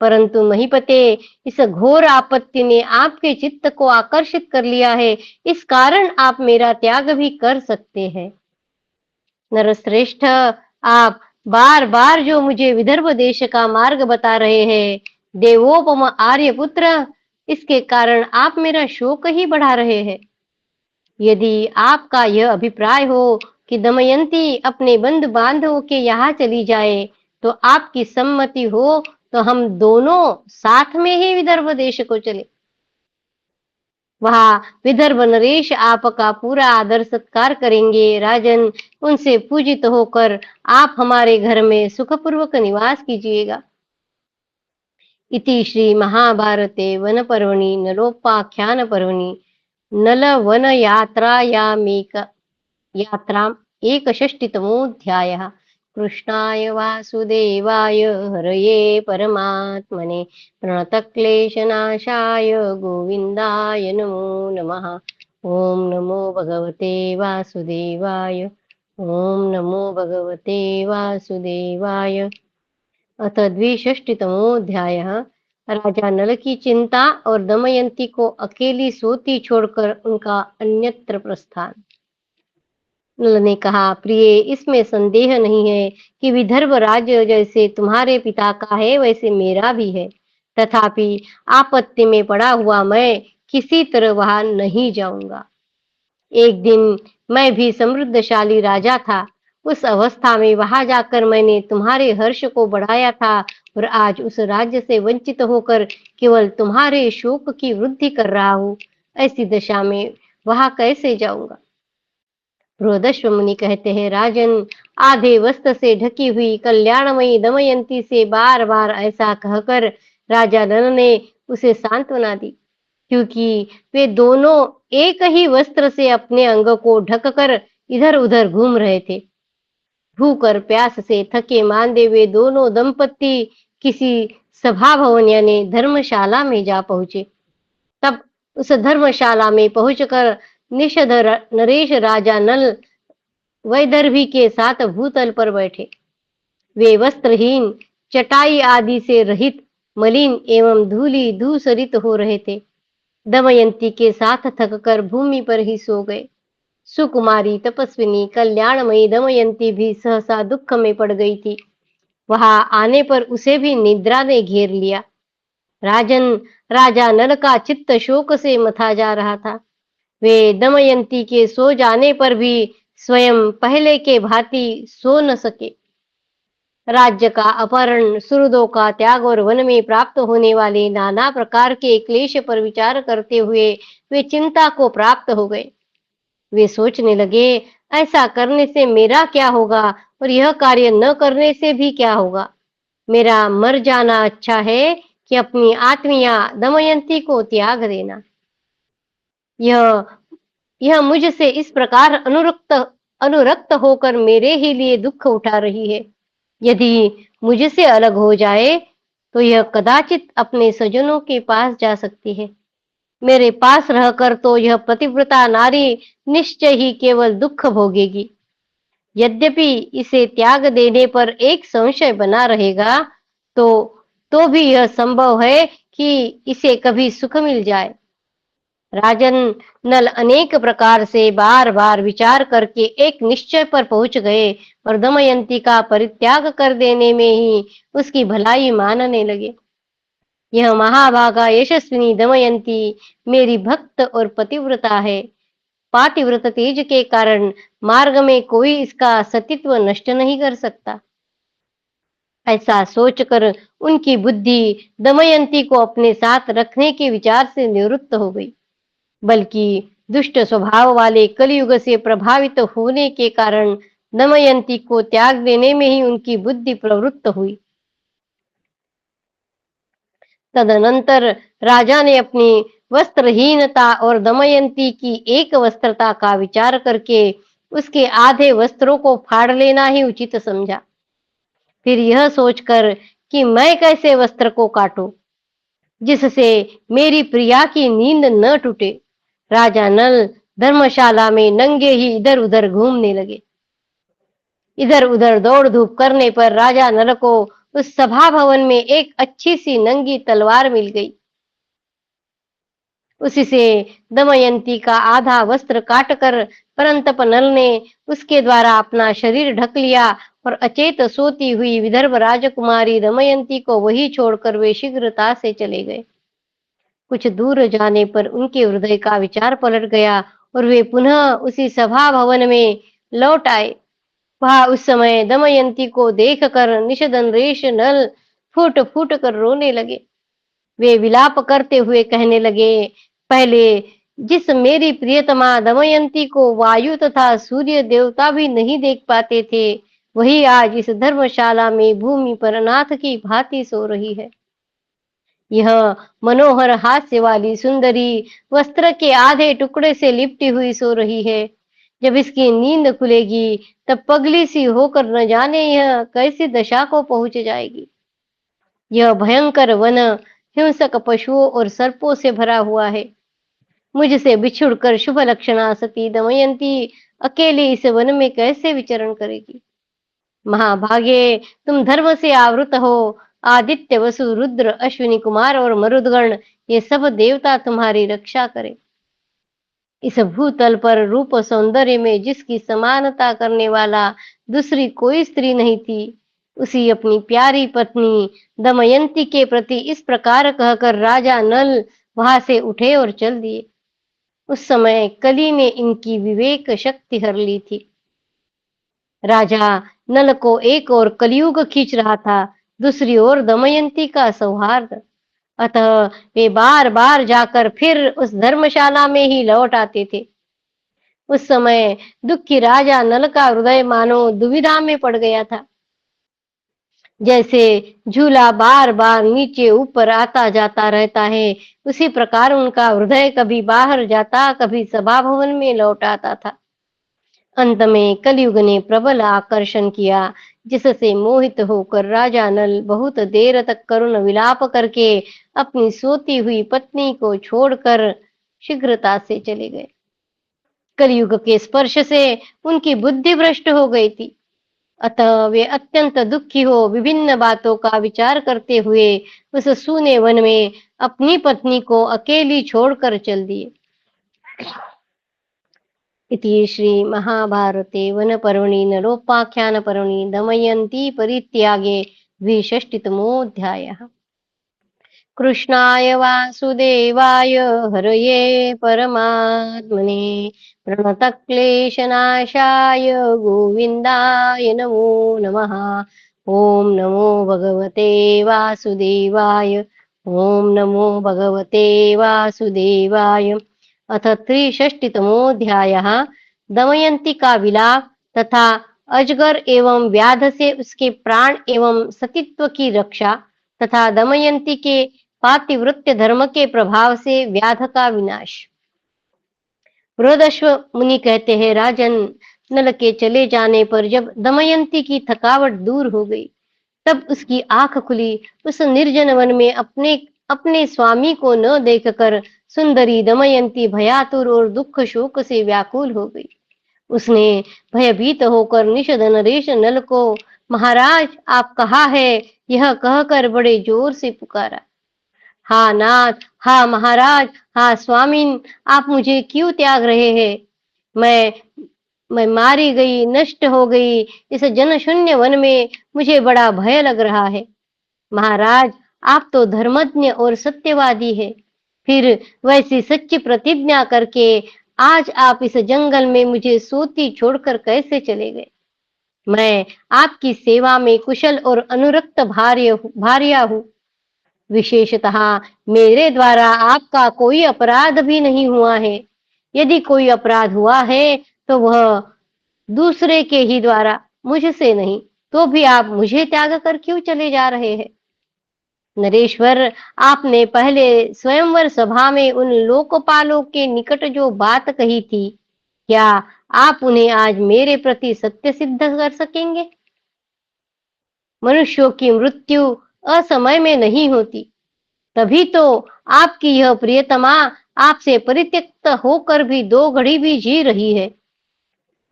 Speaker 1: परंतु महीपते, इस घोर आपत्ति ने आपके चित्त को आकर्षित कर लिया है, इस कारण आप मेरा त्याग भी कर सकते हैं। नरश्रेष्ठ, आप बार बार जो मुझे विदर्भ देश का मार्ग बता रहे हैं, देवोपम आर्यपुत्र, इसके कारण आप मेरा शोक ही बढ़ा रहे हैं। यदि आपका यह अभिप्राय हो कि दमयंती अपने बंधु बांधवों के यहाँ चली जाए, तो आपकी सम्मति हो तो हम दोनों साथ में ही विदर्भ देश को चले। वहां विदर्भ नरेश आपका पूरा आदर सत्कार करेंगे। राजन, उनसे पूजित होकर आप हमारे घर में सुखपूर्वक निवास कीजिएगा। इति श्री महाभारते वन पर्वणि नलोपाख्यान पर्वणि नल वन यात्रायामेक यात्राम् एकषष्टितमोऽध्यायः। कृष्णाय वासुदेवाय हरये परमात्मने प्रणतक्लेशनाशाय गोविन्दाय नमो नमः। ॐ नमो भगवते वासुदेवाय। ॐ नमो भगवते वासुदेवाय। अथ द्विषष्टितमोऽध्यायः। राजा नल की चिंता और दमयंती को अकेली सोती छोड़कर उनका अन्यत्र प्रस्थान। नल ने कहा, प्रिय, इसमें संदेह नहीं है कि विदर्भ राज्य जैसे तुम्हारे पिता का है वैसे मेरा भी है, तथापि आपत्ति में पड़ा हुआ मैं किसी तरह वहां नहीं जाऊंगा। एक दिन मैं भी समृद्धशाली राजा था। उस अवस्था में वहां जाकर मैंने तुम्हारे हर्ष को बढ़ाया था, और आज उस राज्य से वंचित होकर केवल तुम्हारे शोक की वृद्धि कर रहा हूँ। ऐसी दशा में वहां कैसे जाऊंगा? बृहदश्व मुनि कहते हैं, राजन, आधे वस्त्र से ढकी हुई कल्याणमयी दमयंती से बार बार ऐसा कहकर राजा नल ने उसे सांत्वना दी, क्योंकि वे दोनों एक ही वस्त्र से अपने अंग को ढककर इधर उधर घूम रहे थे। भूख और प्यास से थके मांदे वे दोनों दंपत्ति किसी सभा भवन यानी धर्मशाला में जा पहुंचे। तब उस धर्मशाला में पहुंचकर निषद नरेश राजा नल वैदर्भी के साथ भूतल पर बैठे। वे वस्त्रहीन, चटाई आदि से रहित, मलिन एवं धूली धूसरित हो रहे थे। दमयंती के साथ थककर भूमि पर ही सो गए। सुकुमारी तपस्विनी कल्याणमयी दमयंती भी सहसा दुख में पड़ गई थी। वहां आने पर उसे भी निद्रा ने घेर लिया। राजन, राजा नल का चित्त शोक से मथा जा रहा था। वे दमयंती के सो जाने पर भी स्वयं पहले के भांति सो न सके। राज्य का अपहरण, सुहृदों का त्याग और वन में प्राप्त होने वाले नाना प्रकार के क्लेश पर विचार करते हुए वे चिंता को प्राप्त हो गए। वे सोचने लगे, ऐसा करने से मेरा क्या होगा और यह कार्य न करने से भी क्या होगा? मेरा मर जाना अच्छा है कि अपनी आत्मिया दमयंती को त्याग देना। यह यह मुझसे इस प्रकार अनुरक्त होकर मेरे ही लिए दुख उठा रही है। यदि मुझसे अलग हो जाए तो यह कदाचित अपने स्वजनों के पास जा सकती है। मेरे पास रहकर तो यह पतिव्रता नारी निश्चय ही केवल दुख भोगेगी। यद्यपि इसे त्याग देने पर एक संशय बना रहेगा, तो भी यह संभव है कि इसे कभी सुख मिल जाए। राजन, नल अनेक प्रकार से बार बार विचार करके एक निश्चय पर पहुंच गए और दमयंती का परित्याग कर देने में ही उसकी भलाई मानने लगे। यह महाभागा यशस्विनी दमयंती मेरी भक्त और पतिव्रता है। पातिव्रत तेज के कारण मार्ग में कोई इसका सतीत्व नष्ट नहीं कर सकता। ऐसा सोचकर उनकी बुद्धि दमयंती को अपने साथ रखने के विचार से निवृत्त हो गई, बल्कि दुष्ट स्वभाव वाले कलयुग से प्रभावित होने के कारण दमयंती को त्याग देने में ही उनकी बुद्धि प्रवृत्त हुई। तदनंतर राजा ने अपनी वस्त्रहीनता और दमयंती की एक वस्त्रता का विचार करके उसके आधे वस्त्रों को फाड़ लेना ही उचित समझा। फिर यह सोचकर कि मैं कैसे वस्त्र को काटूं जिससे मेरी प्रिया की नींद न टूटे, राजा नल धर्मशाला में नंगे ही इधर उधर घूमने लगे। इधर उधर दौड़ धूप करने पर राजा नल को उस सभा भवन में एक अच्छी सी नंगी तलवार मिल गई। उसी से दमयंती का आधा वस्त्र काटकर परंतप नल ने उसके द्वारा अपना शरीर ढक लिया और अचेत सोती हुई विदर्भ राजकुमारी दमयंती को वही छोड़कर वे शीघ्रता से चले गए। कुछ दूर जाने पर उनके हृदय का विचार पलट गया और वे पुनः उसी सभा भवन में लौट आए। वहां उस समय दमयंती को देखकर निषदनरेश नल फूट फूट कर रोने लगे। वे विलाप करते हुए कहने लगे, पहले जिस मेरी प्रियतमा दमयंती को वायु तथा सूर्य देवता भी नहीं देख पाते थे, वही आज इस धर्मशाला में भूमि पर अनाथ की भांति सो रही है। यह मनोहर हास्य वाली सुंदरी वस्त्र के आधे टुकड़े से लिपटी हुई सो रही है। जब इसकी नींद खुलेगी तब पगली सी होकर न जाने यह कैसी दशा को पहुंच जाएगी। यह भयंकर वन हिंसक पशुओं और सर्पों से भरा हुआ है। मुझसे बिछुड़कर शुभ लक्षणा सती दमयंती अकेली इस वन में कैसे विचरण करेगी। महाभागे, तुम धर्म से आवृत हो। आदित्य, वसु, रुद्र, अश्विनी कुमार और मरुदगण, ये सब देवता तुम्हारी रक्षा करें। इस भूतल पर रूप सौंदर्य में जिसकी समानता करने वाला दूसरी कोई स्त्री नहीं थी, उसी अपनी प्यारी पत्नी दमयंती के प्रति इस प्रकार कहकर राजा नल वहां से उठे और चल दिए। उस समय कली ने इनकी विवेक शक्ति हर ली थी। राजा नल को एक ओर कलयुग खींच रहा था, दूसरी ओर दमयंती का सौहार्द। अतः वे बार बार जाकर फिर उस धर्मशाला में ही लौट आते थे। उस समय दुखी राजा नल का हृदय मानो दुविधा में पड़ गया था। जैसे झूला बार बार नीचे ऊपर आता जाता रहता है, उसी प्रकार उनका हृदय कभी बाहर जाता, कभी सभा भवन में लौट आता था। अंत में कलयुग ने प्रबल आकर्षण किया, जिससे मोहित होकर राजा नल बहुत देर तक करुण विलाप करके अपनी सोती हुई पत्नी को छोड़कर शीघ्रता से चले गए। कलयुग के स्पर्श से उनकी बुद्धि भ्रष्ट हो गई थी। अतः वे अत्यंत दुखी हो विभिन्न बातों का विचार करते हुए उस सूने वन में अपनी पत्नी को अकेली छोड़कर चल दिए। इति श्री महाभारते वन पर्वणि नलोपाख्यान पर्वणि दमयंती परित्यागे द्विषष्टितमोऽध्यायः। कृष्णाय वासुदेवाय हरये परमात्मने प्रणतक्लेशनाशाय गोविन्दाय नमो नमः। ॐ नमो भगवते वासुदेवाय। ॐ नमो भगवते वासुदेवाय। अथ 63तमोऽध्यायः। दमयंती का विलाप तथा अजगर एवं व्याध से उसके प्राण एवं सतीत्व की रक्षा तथा दमयंती के पातिव्रत्य धर्म के प्रभाव से व्याध का विनाश। बृहदश्व मुनि कहते हैं, राजन, नल के चले जाने पर जब दमयंती की थकावट दूर हो गई, तब उसकी आंख खुली। उस निर्जन वन में अपने स्वामी को न देखकर सुंदरी दमयंती भयातुर और दुख शोक से व्याकुल हो गई। उसने भयभीत होकर निषद नरेश नल को, महाराज, आप कहाँ है, यह कहकर बड़े जोर से पुकारा। हा नाथ, हा महाराज, हा स्वामिन, आप मुझे क्यों त्याग रहे हैं? मैं मारी गई, नष्ट हो गई। इस जनशून्य वन में मुझे बड़ा भय लग रहा है। महाराज, आप तो धर्मज्ञ और सत्यवादी है, फिर वैसी सच्ची प्रतिज्ञा करके आज आप इस जंगल में मुझे सोती छोड़कर कैसे चले गए? मैं आपकी सेवा में कुशल और अनुरक्त भार्या हूँ। विशेषतः मेरे द्वारा आपका कोई अपराध भी नहीं हुआ है। यदि कोई अपराध हुआ है तो वह दूसरे के ही द्वारा, मुझसे नहीं। तो भी आप मुझे त्याग कर क्यों चले जा रहे हैं? नरेश्वर, आपने पहले स्वयंवर सभा में उन लोकपालों के निकट जो बात कही थी, क्या आप उन्हें आज मेरे प्रति सत्य सिद्ध कर सकेंगे? मनुष्यों की मृत्यु असमय में नहीं होती, तभी तो आपकी यह प्रियतमा आपसे परित्यक्त होकर भी 2 घड़ी भी जी रही है।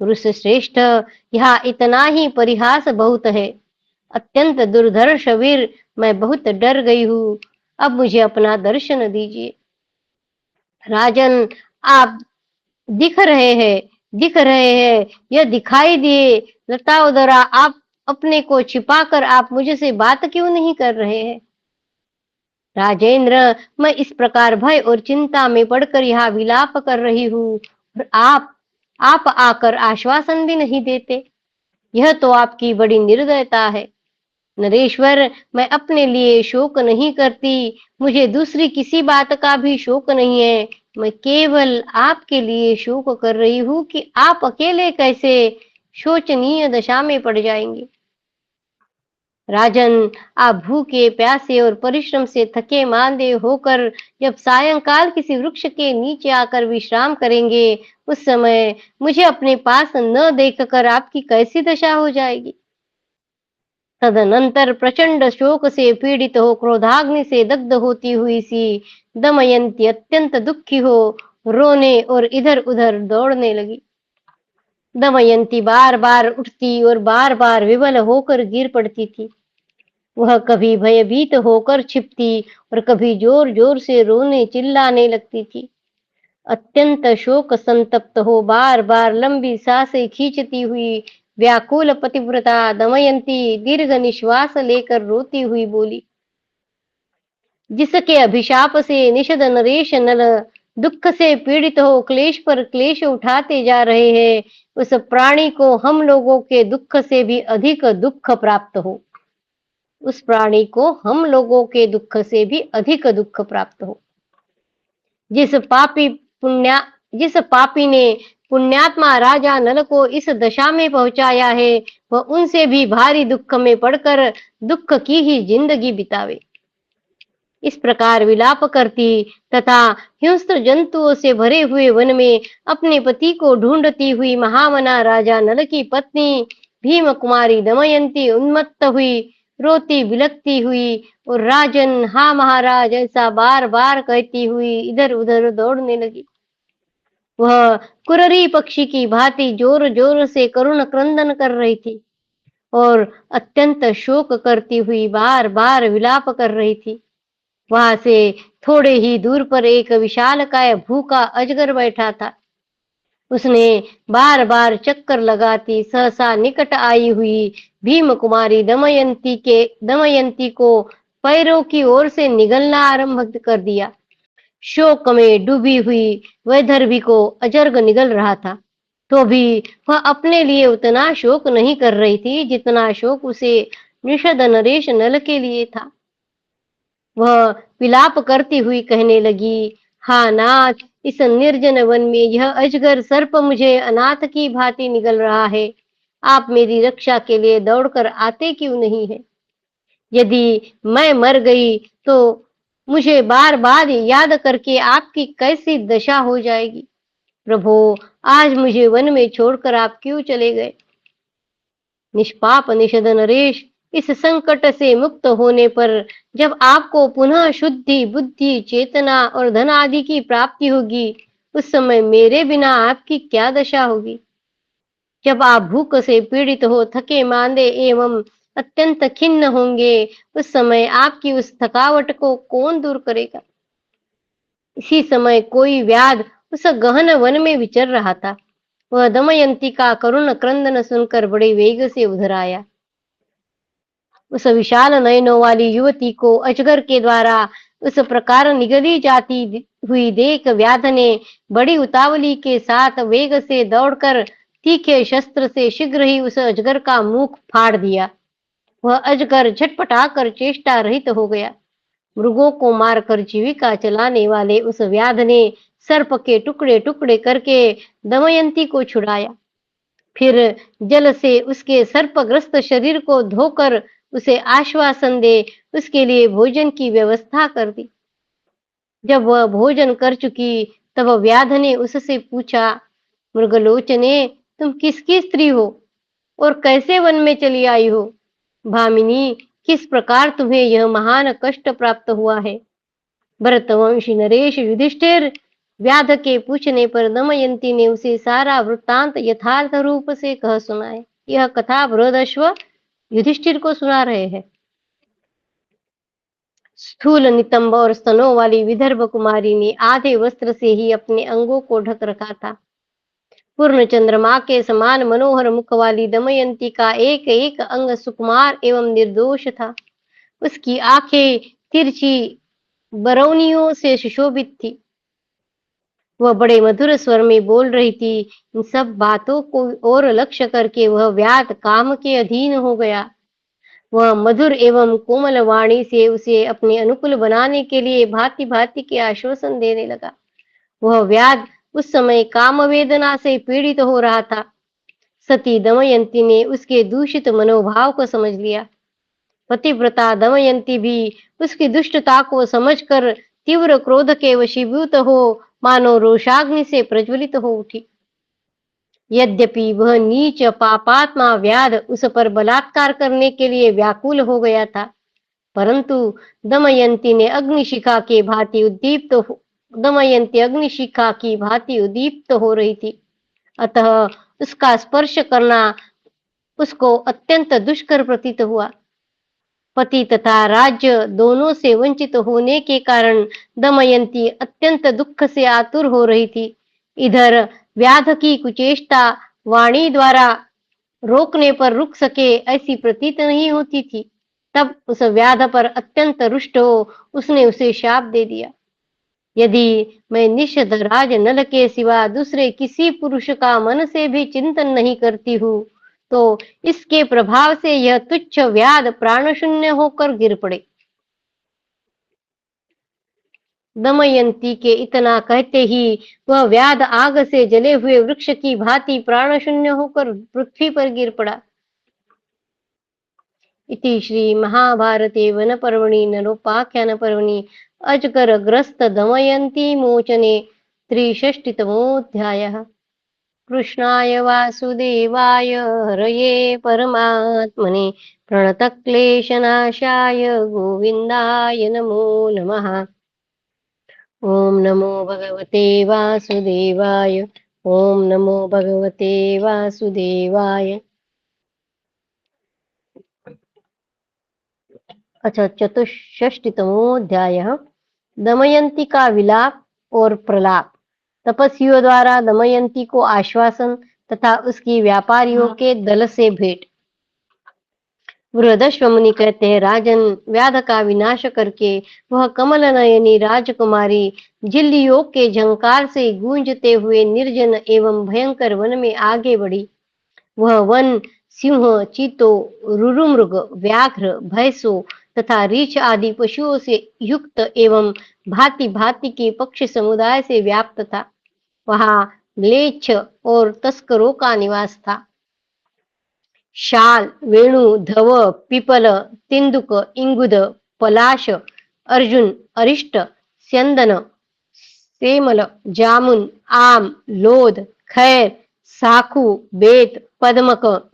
Speaker 1: पुरुष श्रेष्ठ, यहाँ इतना ही परिहास बहुत है। अत्यंत दुर्धर्ष वीर, मैं बहुत डर गई हूँ, अब मुझे अपना दर्शन दीजिए। राजन, आप दिख रहे हैं, दिख रहे हैं, यह दिखाई दिए। लताओदरा, आप अपने को छिपाकर आप मुझसे बात क्यों नहीं कर रहे हैं? राजेंद्र, मैं इस प्रकार भय और चिंता में पड़कर यहाँ विलाप कर रही हूँ और आप आकर आश्वासन भी नहीं देते। यह तो आपकी बड़ी निर्दयता है। नरेश्वर, मैं अपने लिए शोक नहीं करती, मुझे दूसरी किसी बात का भी शोक नहीं है। मैं केवल आपके लिए शोक कर रही हूँ कि आप अकेले कैसे शोचनीय दशा में पड़ जाएंगे। राजन, आप भूखे प्यासे और परिश्रम से थके मांदे होकर जब सायंकाल किसी वृक्ष के नीचे आकर विश्राम करेंगे, उस समय मुझे अपने पास न देखकर आपकी कैसी दशा हो जाएगी। तदनंतर प्रचंड शोक से पीड़ित हो, क्रोधाग्नि से दग्ध होती हुई सी दमयंती अत्यंत दुखी हो रोने और इधर उधर दौड़ने लगी। दमयंती बार बार उठती और बार बार विवल होकर गिर पड़ती थी। वह कभी भयभीत होकर छिपती और कभी जोर जोर से रोने चिल्लाने लगती थी। अत्यंत शोक संतप्त हो बार बार लंबी सांसें खींचती हुई व्याकुल पतिव्रता दमयंती दीर्घ निश्वास लेकर रोती हुई बोली, जिसके अभिशाप से निषद नरेश नल दुख से पीड़ित हो क्लेश पर क्लेश उठाते जा रहे हैं, उस प्राणी को हम लोगों के दुख से भी अधिक दुख प्राप्त हो। उस प्राणी को हम लोगों के दुख से भी अधिक दुख प्राप्त हो। जिस पापी पुण्या जिस पापी ने पुण्यात्मा राजा नल को इस दशा में पहुंचाया है, वह उनसे भी भारी दुख में पड़कर दुख की ही जिंदगी बितावे। इस प्रकार विलाप करती तथा हिंस्र जंतुओं से भरे हुए वन में अपने पति को ढूंढती हुई महामना राजा नल की पत्नी भीम कुमारी दमयंती उन्मत्त हुई रोती बिलखती हुई और राजन, हाँ महाराज, ऐसा बार बार कहती हुई इधर उधर दौड़ने लगी। वह कुररी पक्षी की भांति जोर जोर से करुण क्रंदन कर रही थी और अत्यंत शोक करती हुई बार बार विलाप कर रही थी। वहां से थोड़े ही दूर पर एक विशालकाय भूखा अजगर बैठा था। उसने बार बार चक्कर लगाती सहसा निकट आई हुई भीम कुमारी दमयंती को पैरों की ओर से निगलना आरंभ कर दिया। शोक में डूबी हुई वैदर्भी को अजगर निगल रहा था, तो भी वह अपने लिए उतना शोक नहीं कर रही थी जितना शोक उसे निषद नरेश नल के लिए था। वह विलाप करती हुई कहने लगी, हाँ नाथ, इस निर्जन वन में यह अजगर सर्प मुझे अनाथ की भांति निगल रहा है। आप मेरी रक्षा के लिए दौड़कर आते क्यों नहीं है? यदि मैं मर गई तो मुझे बार बार याद करके आपकी कैसी दशा हो जाएगी। प्रभु, आज मुझे वन में छोड़कर आप क्यों चले गए? निष्पाप निषद नरेश, इस संकट से मुक्त होने पर जब आपको पुनः शुद्धि बुद्धि चेतना और धन आदि की प्राप्ति होगी, उस समय मेरे बिना आपकी क्या दशा होगी? जब आप भूख से पीड़ित हो थके मांदे एवं अत्यंत खिन्न होंगे, उस समय आपकी उस थकावट को कौन दूर करेगा? इसी समय कोई व्याध उस गहन वन में विचर रहा था। वह दमयंती का करुण क्रंदन सुनकर बड़े वेग से उधर आया। उस विशाल नयनों वाली युवती को अजगर के द्वारा उस प्रकार निगली जाती हुई देख व्याध ने बड़ी उतावली के साथ वेग से दौड़कर तीखे शस्त्र से शीघ्र ही उस अजगर का मुख फाड़ दिया। वह अजगर झटपटाकर चेष्टा रहित हो गया। मृगों को मारकर जीविका चलाने वाले उस व्याध ने सर्प के टुकड़े टुकड़े करके दमयंती को छुड़ाया। फिर जल से उसके सर्पग्रस्त शरीर को धोकर उसे आश्वासन दे उसके लिए भोजन की व्यवस्था कर दी। जब वह भोजन कर चुकी तब व्याध ने उससे पूछा, मृगलोचने, तुम किसकी स्त्री हो और कैसे वन में चली आई हो? भामिनी, किस प्रकार तुम्हें यह महान कष्ट प्राप्त हुआ है? भरतवंशी नरेश युधिष्ठिर, व्याध के पूछने पर दमयंती ने उसे सारा वृत्तांत यथार्थ रूप से कह सुनाए। यह कथा बृहदश्व युधिष्ठिर को सुना रहे हैं। स्थूल नितंब और स्तनों वाली विदर्भ कुमारी ने आधे वस्त्र से ही अपने अंगों को ढक रखा था। पूर्ण चंद्रमा के समान मनोहर मुख वाली दमयंती का एक एक अंग सुकुमार एवं निर्दोष था। उसकी आंखें तिरछी बरौनियों से सुशोभित थी। वह बड़े मधुर स्वर में बोल रही थी। इन सब बातों को और लक्ष्य करके वह व्याध काम के अधीन हो गया। वह मधुर एवं कोमल वाणी से उसे अपने अनुकूल बनाने के लिए भांति भांति के आश्वासन देने लगा। वह व्याध उस समय काम वेदना से पीड़ित हो रहा था। सती दमयंती ने उसके दूषित मनोभाव को समझ लिया। पतिव्रता दमयंती भी उसकी दुष्टता को समझकर तीव्र क्रोध के वशीभूत हो मानो रोषाग्नि से प्रज्वलित हो उठी। यद्यपि वह नीच पापात्मा व्याध उस पर बलात्कार करने के लिए व्याकुल हो गया था, परंतु दमयंती ने अग्निशिखा के भांति उद्दीप्त दमयंती अग्निशिखा की भांति उद्दीप्त हो रही थी। अतः उसका स्पर्श करना उसको अत्यंत दुष्कर प्रतीत हुआ। पति तथा राज्य दोनों से वंचित होने के कारण दमयंती अत्यंत दुख से आतुर हो रही थी। इधर व्याध की कुचेष्टा वाणी द्वारा रोकने पर रुक सके ऐसी प्रतीत नहीं होती थी। तब उस व्याध पर अत्यंत रुष्ट हो उसने उसे शाप दे दिया। यदि मैं निषद राज नल के सिवा दूसरे किसी पुरुष का मन से भी चिंतन नहीं करती हूँ, तो इसके प्रभाव से यह तुच्छ व्याध प्राण शून्य होकर गिर पड़े। दमयंती के इतना कहते ही वह व्याध आग से जले हुए वृक्ष की भांति प्राण शून्य होकर पृथ्वी पर गिर पड़ा। इति श्री महाभारते वन पर्वणि नरोपाख्यान पर्वणि अजगर ग्रस्त दमयंती मोचने 63तमोऽध्यायः। कृष्णाय वासुदेवाय हरये परमात्मने प्रणतक्लेशनाशाय गोविन्दाय नमो नमः। ओम नमो भगवते वासुदेवाय। ओम नमो भगवते वासुदेवाय। अच्छा, 64तमोऽध्यायः। दमयंती का विलाप और प्रलाप। तपस्वियों द्वारा दमयंती को आश्वासन तथा उसकी व्यापारियों के दल से भेंट। बृहदश्व मुनि कहते हैं, राजन, व्याध का विनाश करके वह कमल नयनी राजकुमारी झिल्लियों के झंकार से गूंजते हुए निर्जन एवं भयंकर वन में आगे बढ़ी। वह वन सिंह, चीतों, रुरुमृग, व्याघ्र, भैंसों तथा रीछ आदि पशुओं से युक्त एवं भांति भांति के पक्षी समुदाय से व्याप्त था। वहां म्लेच्छ और तस्करों का निवास था। शाल, वेणु, धव, पीपल, तिंदुक, इंगुद, पलाश, अर्जुन, अरिष्ट, स्यंदन, सेमल, जामुन, आम, लोध, खैर, साखू, बेत, पद्मक,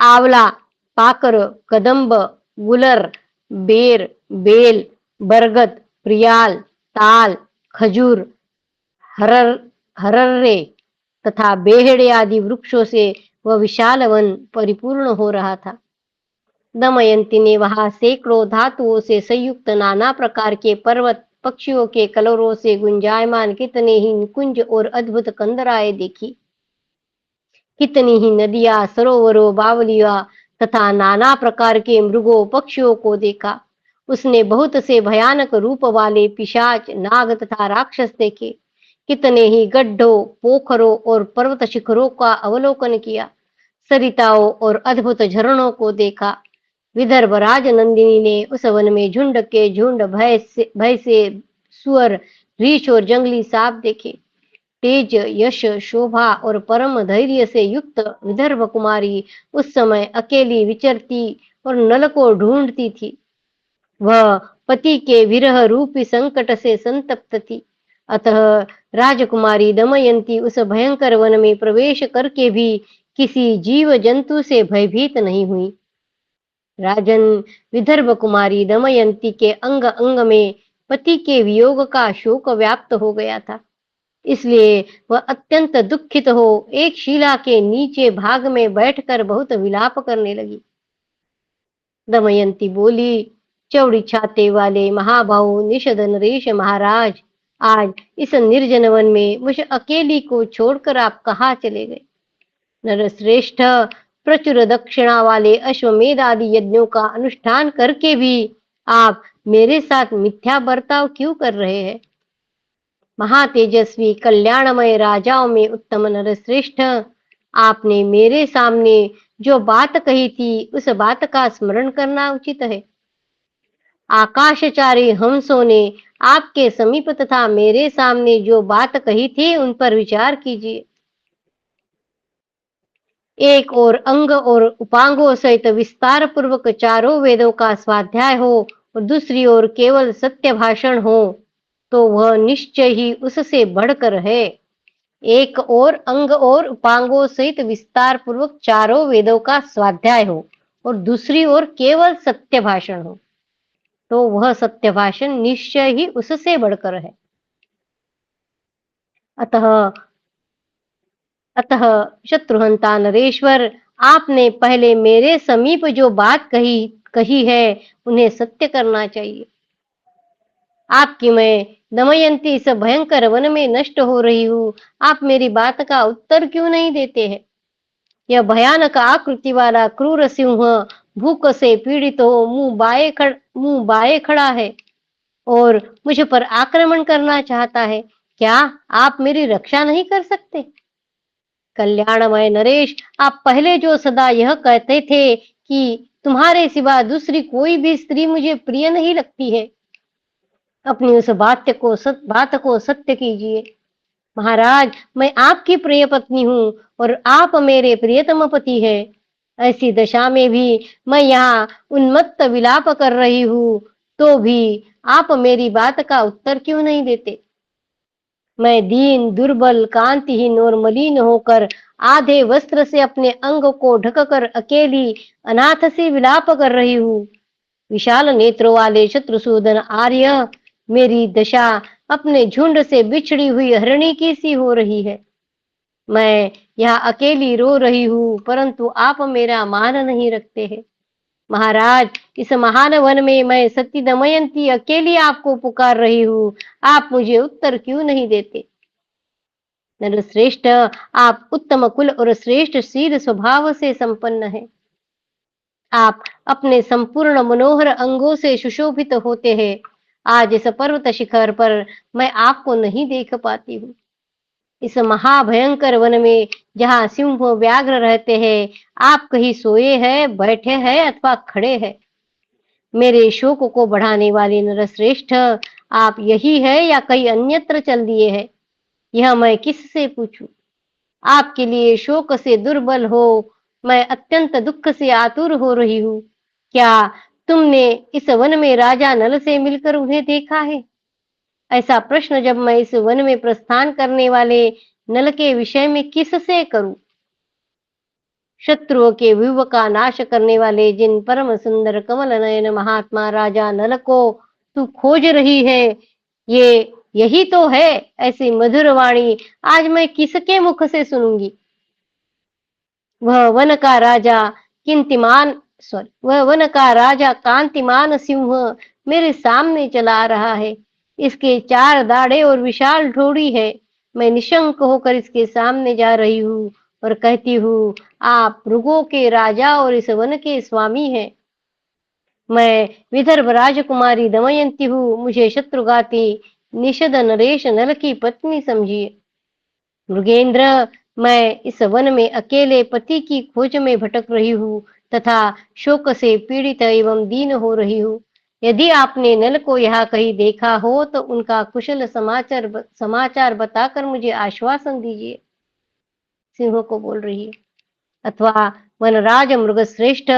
Speaker 1: आवला, पाकर, कदंब, गुलर, बेर, बेल, बरगद, प्रियाल, ताल, खजूर, हरर्रे तथा बेहड़े आदि वृक्षों से वह विशाल वन परिपूर्ण हो रहा था। दमयंती ने वहां सैकड़ों धातुओं से संयुक्त नाना प्रकार के पर्वत, पक्षियों के कलरों से गुंजायमान कितने ही निकुंज और अद्भुत कंदराएं देखी। कितनी ही नदियां, सरोवरों, बावलियां तथा नाना प्रकार के मृगों, पक्षियों को देखा। उसने बहुत से भयानक रूप वाले पिशाच, नाग तथा राक्षस देखे। कितने ही गड्ढों, पोखरों और पर्वत शिखरों का अवलोकन किया। सरिताओं और अद्भुत झरनों को देखा। विदर्भ राज नंदिनी ने उस वन में झुंड के झुंड भय से सुअर, रीछ और जंगली सांप देखे। तेज, यश, शोभा और परम धैर्य से युक्त विदर्भ कुमारी उस समय अकेली विचरती और नल को ढूंढती थी। वह पति के विरह रूपी संकट से संतप्त थी। अतः राजकुमारी दमयंती उस भयंकर वन में प्रवेश करके भी किसी जीव जंतु से भयभीत नहीं हुई। राजन, विदर्भ कुमारी दमयंती के अंग अंग में पति के वियोग का शोक व्याप्त हो गया था। इसलिए वह अत्यंत दुखित हो एक शिला के नीचे भाग में बैठकर बहुत विलाप करने लगी। दमयंती बोली, चौड़ी छाते वाले महाबाहु निषद नरेश महाराज, आज इस निर्जन वन में मुझे अकेली को छोड़कर आप कहाँ चले गए? नरश्रेष्ठ, प्रचुर दक्षिणा वाले अश्वमेध आदि यज्ञों का अनुष्ठान करके भी आप मेरे साथ मिथ्या बर्ताव क्यों कर रहे हैं? महातेजस्वी कल्याणमय राजाओं में उत्तम नरश्रेष्ठ, आपने मेरे सामने जो बात कही थी उस बात का स्मरण करना उचित है। आकाशचारी हंसों ने आपके समीप तथा मेरे सामने जो बात कही थी उन पर विचार कीजिए। एक और अंग और उपांगों सहित विस्तार पूर्वक चारों वेदों का स्वाध्याय हो और दूसरी ओर केवल सत्य भाषण हो, तो वह निश्चय ही उससे बढ़कर है। एक और अंग और उपांगों सहित विस्तार पूर्वक चारों वेदों का स्वाध्याय हो और दूसरी ओर केवल सत्य भाषण हो, तो वह सत्य भाषण निश्चय ही उससे बढ़कर है। अतः अतः शत्रुहंता नरेश्वर, आपने पहले मेरे समीप जो बात कही कही है उन्हें सत्य करना चाहिए। आपकी मैं दमयंती इस भयंकर वन में नष्ट हो रही हूँ, आप मेरी बात का उत्तर क्यों नहीं देते हैं? यह भयानक आकृति वाला क्रूर सिंह भूख से पीड़ित हो मुंह बाए खड़ा है और मुझ पर आक्रमण करना चाहता है। क्या आप मेरी रक्षा नहीं कर सकते? कल्याणमय नरेश, आप पहले जो सदा यह कहते थे कि तुम्हारे सिवा दूसरी कोई भी स्त्री मुझे प्रिय नहीं लगती है, अपनी उस बात को सत्य कीजिए। महाराज, मैं आपकी प्रिय पत्नी हूँ और आप मेरे प्रियतम पति हैं। ऐसी दशा में भी मैं यहाँ उन्मत्त विलाप कर रही हूँ, तो भी आप मेरी बात का उत्तर क्यों नहीं देते? मैं दीन, दुर्बल, कांतिहीन और मलिन होकर आधे वस्त्र से अपने अंग को ढककर अकेली अनाथ सी विलाप कर रही हूँ। विशाल नेत्रों वाले शत्रुसूदन आर्य, मेरी दशा अपने झुंड से बिछड़ी हुई हरिणी की सी हो रही है। मैं यहाँ अकेली रो रही हूँ, परंतु आप मेरा मान नहीं रखते हैं। महाराज, इस महान वन में मैं सती दमयंती अकेली आपको पुकार रही हूँ, आप मुझे उत्तर क्यों नहीं देते? नरश्रेष्ठ, आप उत्तम कुल और श्रेष्ठ शील स्वभाव से संपन्न हैं। आप अपने संपूर्ण मनोहर अंगों से सुशोभित होते हैं। आज इस पर्वत शिखर पर मैं आपको नहीं देख पाती हूँ। इस महाभयंकर वन में जहाँ सिंह व्याघ्र रहते हैं, आप कहीं सोए हैं, बैठे हैं अथवा खड़े हैं। मेरे शोक को बढ़ाने वाले नरश्रेष्ठ, आप यही है या कहीं अन्यत्र चल दिए हैं? यह मैं किससे पूछूं? आपके लिए शोक से दुर्बल हो मैं अत्यंत दुख से आतुर हो रही हूँ। क्या तुमने इस वन में राजा नल से मिलकर उन्हें देखा है? ऐसा प्रश्न जब मैं इस वन में प्रस्थान करने वाले नल के विषय में किससे करूं? शत्रुओं के व्यूह का नाश करने वाले जिन परम सुंदर कमल नयन महात्मा राजा नल को तू खोज रही है, ये यही तो है। ऐसी मधुर वाणी आज मैं किसके मुख से सुनूंगी? वह वन का राजा वह वन का राजा कांतिमान सिंह मेरे सामने चला आ रहा है। इसके चार दाढ़े और विशाल ठोड़ी है। मैं निशंक होकर इसके सामने जा रही हूँ और कहती हूँ, आप मृगों के राजा और इस वन के स्वामी हैं। मैं विदर्भ राजकुमारी दमयंती हूँ, मुझे शत्रुघाती निषद नरेश नल की पत्नी समझिए। मृगेंद्र, मैं इस वन में अकेले पति की खोज में भटक रही हूँ तथा शोक से पीड़ित एवं दीन हो रही हूँ। यदि आपने नल को यहाँ कहीं देखा हो तो उनका कुशल समाचार बताकर मुझे आश्वासन दीजिए। सिंह को बोल रही है। अथवा वनराज मृग श्रेष्ठ,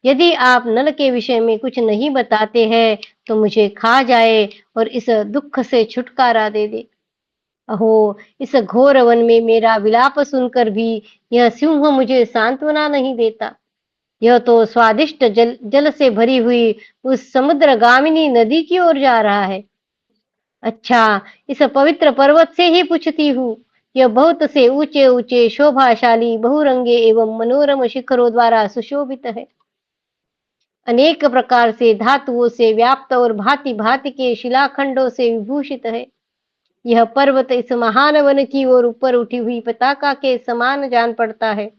Speaker 1: यदि आप नल के विषय में कुछ नहीं बताते हैं तो मुझे खा जाए और इस दुख से छुटकारा दे दे। अहो, इस घोर वन में मेरा विलाप सुनकर भी यह सिंह मुझे सांत्वना नहीं देता। यह तो स्वादिष्ट जल से भरी हुई उस समुद्रगामिनी नदी की ओर जा रहा है। अच्छा, इस पवित्र पर्वत से ही पूछती हूँ। यह बहुत से ऊंचे-ऊंचे, शोभाशाली, बहुरंगे एवं मनोरम शिखरों द्वारा सुशोभित है। अनेक प्रकार से धातुओं से व्याप्त और भांति-भांति के शिलाखंडों से विभूषित है। यह पर्वत इस महान वन की ओर ऊपर उठी हुई पताका के समान जान पड़ता है।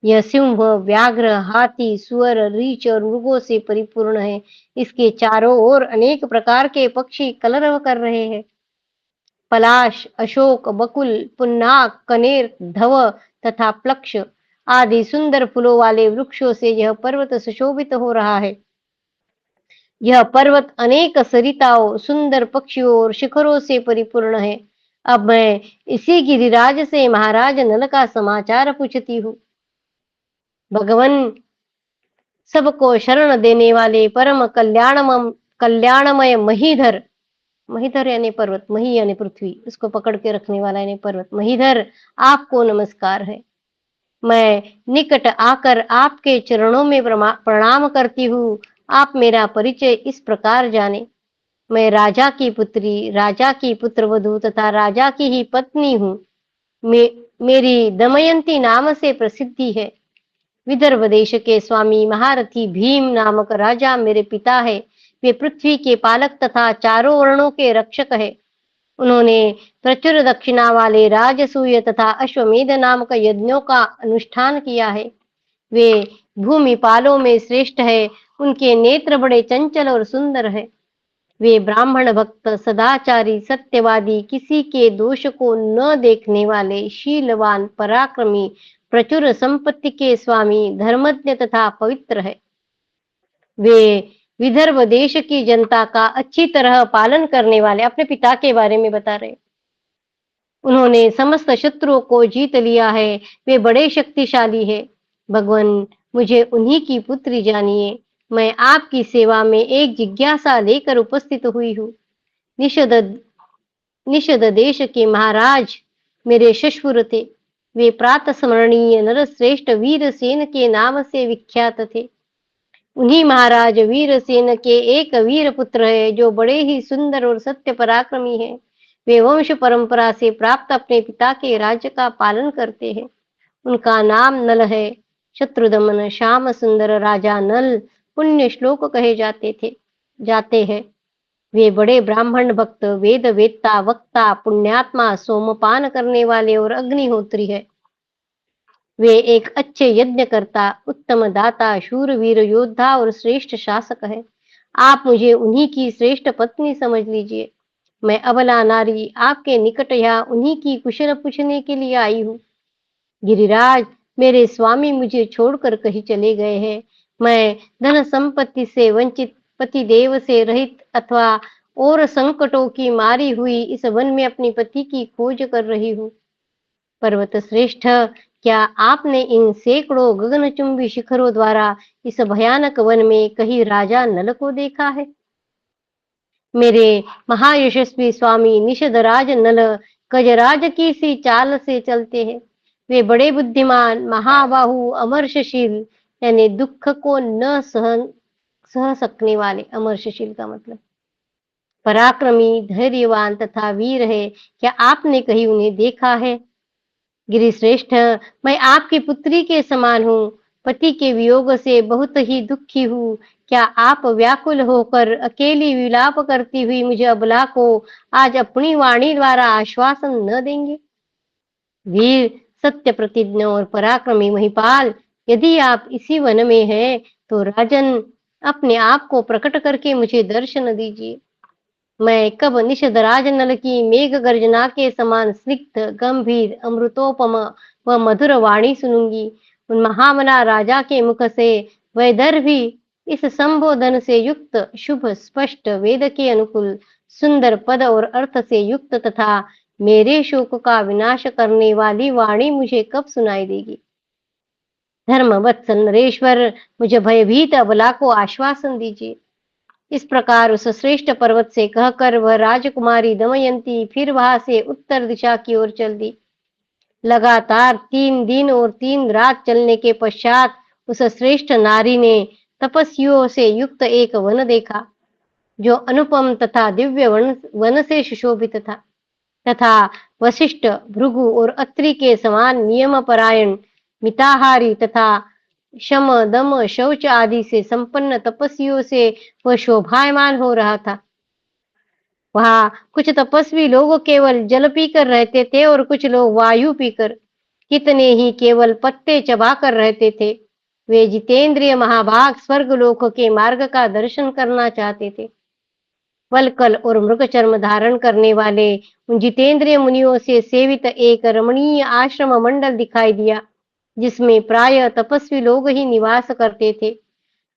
Speaker 1: यह सिंह, व्याघ्र, हाथी, सुअर, रीछ और मृगों से परिपूर्ण है। इसके चारों ओर अनेक प्रकार के पक्षी कलरव कर रहे हैं। पलाश, अशोक, बकुल, पुन्नाक, कनेर, धव तथा प्लक्ष आदि सुंदर फूलों वाले वृक्षों से यह पर्वत सुशोभित हो रहा है। यह पर्वत अनेक सरिताओं, सुंदर पक्षियों और शिखरों से परिपूर्ण है। अब मैं इसी गिरिराज से महाराज नल का समाचार पूछती हूँ। भगवन सबको शरण देने वाले परम कल्याणमय महीधर, महीधर यानी पर्वत, मही यानी पृथ्वी, उसको पकड़ के रखने वाला यानी पर्वत, महीधर आपको नमस्कार है। मैं निकट आकर आपके चरणों में प्रणाम करती हूँ। आप मेरा परिचय इस प्रकार जाने। मैं राजा की पुत्री, राजा की पुत्रवधू तथा राजा की ही पत्नी हूँ। मेरी दमयंती नाम से प्रसिद्धि है। विदर्भ देश के स्वामी महारथी भीम नामक राजा मेरे पिता है। वे पृथ्वी के पालक तथा चारों वर्णों के रक्षक है। उन्होंने प्रचुर दक्षिणा वाले राजसूय तथा अश्वमेध नामक यज्ञों का अनुष्ठान किया है। वे भूमिपालों में श्रेष्ठ है। उनके नेत्र बड़े चंचल और सुंदर है। वे ब्राह्मण भक्त, सदाचारी, सत्यवादी, किसी के दोष को न देखने वाले, शीलवान, पराक्रमी, प्रचुर संपत्ति के स्वामी, धर्मज्ञ तथा पवित्र है। वे विदर्भ देश की जनता का अच्छी तरह पालन करने वाले, अपने पिता के बारे में बता रहे। उन्होंने समस्त शत्रुओं को जीत लिया है। वे बड़े शक्तिशाली है। भगवान, मुझे उन्हीं की पुत्री जानिए। मैं आपकी सेवा में एक जिज्ञासा लेकर उपस्थित हुई हूँ। निषद निषद देश के महाराज मेरे ससुर थे। वे प्रात स्मरणीय नरश्रेष्ठ वीरसेन के नाम से विख्यात थे। उन्हीं महाराज वीरसेन के एक वीर पुत्र है जो बड़े ही सुंदर और सत्य पराक्रमी है। वे वंश परंपरा से प्राप्त अपने पिता के राज्य का पालन करते हैं। उनका नाम नल है। शत्रुदमन श्याम सुंदर राजा नल पुण्य श्लोक कहे जाते हैं। वे बड़े ब्राह्मण भक्त, वेद वेत्ता, वक्ता, पुण्यात्मा, सोमपान करने वाले और अग्निहोत्री है। वे एक अच्छे यज्ञकर्ता, उत्तम दाता, शूरवीर योद्धा और श्रेष्ठ शासक है। आप मुझे उन्हीं की श्रेष्ठ पत्नी समझ लीजिए। मैं अबला नारी आपके निकट यहाँ उन्हीं की कुशल पूछने के लिए आई हूँ। गिरिराज, मेरे स्वामी मुझे छोड़कर कहीं चले गए हैं। मैं धन संपत्ति से वंचित, पति देव से रहित अथवा और संकटों की मारी हुई इस वन में अपनी पति की खोज कर रही हूँ। पर्वत श्रेष्ठ, क्या आपने इन सैकड़ों गगनचुंबी शिखरों द्वारा इस भयानक वन में कहीं राजा नल को देखा है? मेरे महायशस्वी स्वामी निषदराज नल गजराज की सी चाल से चलते हैं। वे बड़े बुद्धिमान, महाबाहु, अमर्षशील यानी दुख को न सह सकने वाले, अमर्षशील का मतलब पराक्रमी, धैर्यवान तथा वीर है। क्या आपने कहीं उन्हें देखा है? गिरिश्रेष्ठ, मैं आपकी पुत्री के समान हूँ। पति के वियोग से बहुत ही दुखी हूँ। क्या आप व्याकुल होकर अकेली विलाप करती हुई मुझे अबला को आज अपनी वाणी द्वारा आश्वासन न देंगे? वीर, सत्य प्रतिज्ञ और पराक्रमी महिपाल, यदि आप इसी वन में हैं, तो राजन अपने आप को प्रकट करके मुझे दर्शन दीजिए। मैं कब निषदराज नल की मेघ गर्जना के समान स्निग्ध, गंभीर, अमृतोपम व मधुर वाणी सुनूंगी। उन महामना राजा के मुख से वैदर्भी इस संबोधन से युक्त, शुभ, स्पष्ट, वेद के अनुकूल, सुंदर पद और अर्थ से युक्त तथा मेरे शोक का विनाश करने वाली वाणी मुझे कब सुनाई देगी? धर्म वत्सल नरेश्वर, मुझे भयभीत अबला को आश्वासन दीजिए। इस प्रकार उस श्रेष्ठ पर्वत से कहकर वह राजकुमारी दमयंती फिर वहां से उत्तर दिशा की ओर चल दी। लगातार 3 दिन और 3 रात चलने के पश्चात उस श्रेष्ठ नारी ने तपस्वियों से युक्त एक वन देखा। जो अनुपम तथा दिव्य वन से सुशोभित था, तथा वशिष्ठ, भृगु और अत्रि के समान नियम परायण, मिताहारी तथा शम, दम, शौच आदि से संपन्न तपस्वियों से वह शोभायमान हो रहा था। वहां कुछ तपस्वी लोग केवल जल पीकर रहते थे और कुछ लोग वायु पीकर, कितने ही केवल पत्ते चबाकर रहते थे। वे जितेंद्रिय महाभाग स्वर्गलोक के मार्ग का दर्शन करना चाहते थे। वल्कल और मृग चर्म धारण करने वाले उन जितेंद्रिय मुनियों से सेवित एक रमणीय आश्रम मंडल दिखाई दिया, जिसमें प्राय तपस्वी लोग ही निवास करते थे।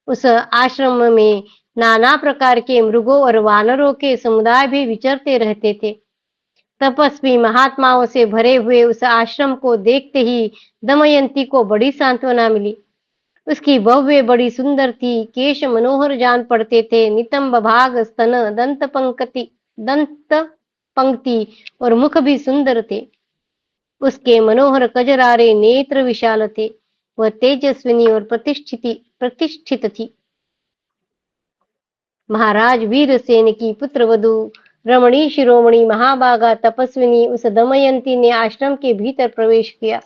Speaker 1: उस आश्रम में नाना प्रकार के मृगों और वानरों के समुदाय भी विचरते रहते थे। तपस्वी महात्माओं से भरे हुए उस आश्रम को देखते ही दमयंती को बड़ी सांत्वना मिली। उसकी भव्य बड़ी सुंदर थी, केश मनोहर जान पड़ते थे, नितंब भाग, स्तन, दंत पंक्ति और मुख भी सुंदर थे। उसके मनोहर कजरारे नेत्र विशाल थे। वह तेजस्विनी और प्रतिष्ठित थी। महाराज वीरसेन की पुत्र वधु रमणी शिरोमणि महाभागा तपस्विनी उस दमयंती ने आश्रम के भीतर प्रवेश किया।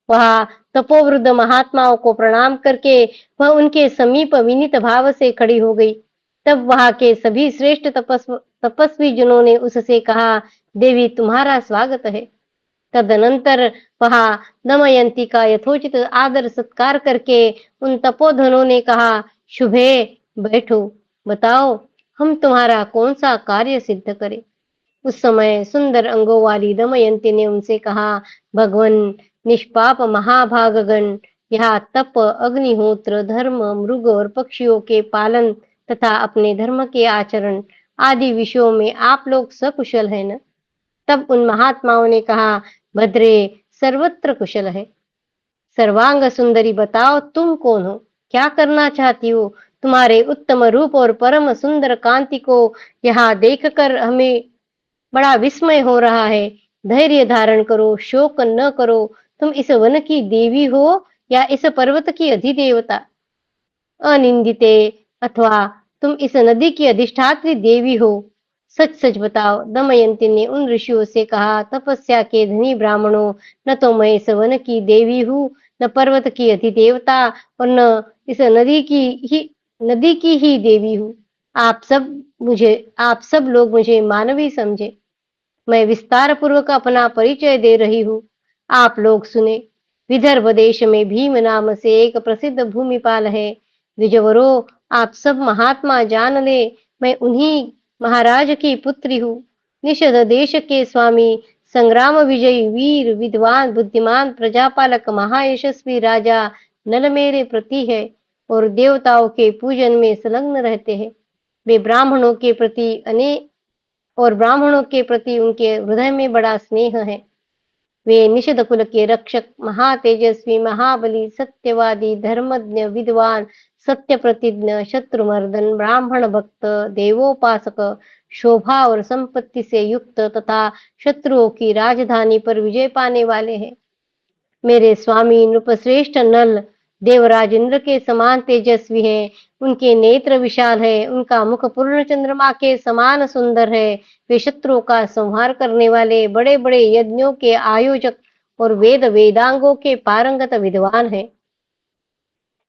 Speaker 1: वह तपोवृद्ध महात्माओं को प्रणाम करके वह उनके समीप विनीत भाव से खड़ी हो गई। तब वहां के सभी श्रेष्ठ तपस्वी जनों ने उससे कहा, देवी तुम्हारा स्वागत है। तदनंतर वहां दमयंती का यथोचित आदर सत्कार करके उन तपोधनों ने कहा, शुभे, बैठो, बताओ हम तुम्हारा कौन सा कार्य सिद्ध करें। उस समय सुंदर अंगों वाली दमयंती ने उनसे कहा, भगवन, निष्पाप महाभागगण, यहाँ तप, अग्निहोत्र, धर्म, मृग और पक्षियों के पालन तथा अपने धर्म के आचरण आदि विषयों में आप लोग सकुशल है न? तब उन महात्माओं ने कहा, भद्रे, सर्वत्र कुशल है। सर्वांग सुंदरी, बताओ तुम कौन हो, क्या करना चाहती हो। तुम्हारे उत्तम रूप और परम सुंदर कांति को यहाँ देखकर हमें बड़ा विस्मय हो रहा है। धैर्य धारण करो, शोक न करो। तुम इस वन की देवी हो या इस पर्वत की अधिदेवता, अनिंदिते, अथवा तुम इस नदी की अधिष्ठात्री देवी हो। सच सच बताओ। दमयंती ने उन ऋषियों से कहा, तपस्या के धनी ब्राह्मणों, न तो मैं इस वन की देवी हूँ, न पर्वत की अधिदेवता, और न इस नदी की ही देवी हूँ। आप सब लोग मुझे मानवी समझे। मैं विस्तार पूर्वक अपना परिचय दे रही हूँ, आप लोग सुने। विदर्भ देश में भीम नाम से एक प्रसिद्ध भूमिपाल है। द्विजवरो, आप सब महात्मा जान ले, मैं उन्हीं महाराज की पुत्री हूँ। निषद देश के स्वामी, संग्राम विजयी वीर, विद्वान, बुद्धिमान, प्रजापालक, महायशस्वी राजा नल मेरे प्रति है और देवताओं के पूजन में संलग्न रहते हैं। वे ब्राह्मणों के प्रति उनके हृदय में बड़ा स्नेह है। वे निषद कुल के रक्षक, महातेजस्वी, महाबली, सत्यवादी, धर्मज्ञ, विद्वान, सत्य प्रतिज्ञ, शत्रुमर्दन, ब्राह्मण भक्त, देवोपासक, शोभा और संपत्ति से युक्त तथा शत्रुओं की राजधानी पर विजय पाने वाले हैं। मेरे स्वामी नृपश्रेष्ठ नल देवराज इंद्र के समान तेजस्वी है। उनके नेत्र विशाल है, उनका मुख पूर्ण चंद्रमा के समान सुंदर है। वे शत्रुओं का संहार करने वाले, बड़े बड़े यज्ञों के आयोजक और वेदांगों के पारंगत विद्वान हैं।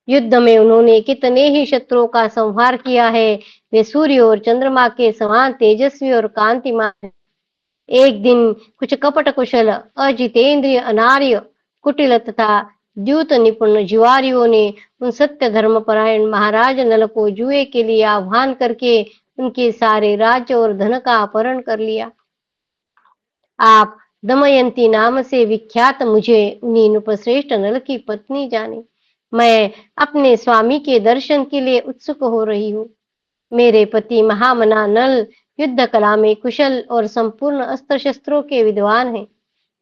Speaker 1: युद्ध में उन्होंने कितने ही शत्रुओं का संहार किया है। वे सूर्य और चंद्रमा के समान तेजस्वी और कांतिमान है। एक दिन कुछ कपट कुशल, अजितेंद्रिय, अनार्य, कुटिल तथा द्यूत निपुण जुआरियों ने उन सत्य धर्म परायण महाराज नल को जुए के लिए आह्वान करके उनके सारे राज्य और धन का अपहरण कर लिया। आप दमयंती नाम से विख्यात मुझे उन्हीं नृपश्रेष्ठ नल की पत्नी जाने। मैं अपने स्वामी के दर्शन के लिए उत्सुक हो रही हूँ। मेरे पति महामना नल युद्ध कला में कुशल और संपूर्ण अस्त्र शस्त्रों के विद्वान हैं।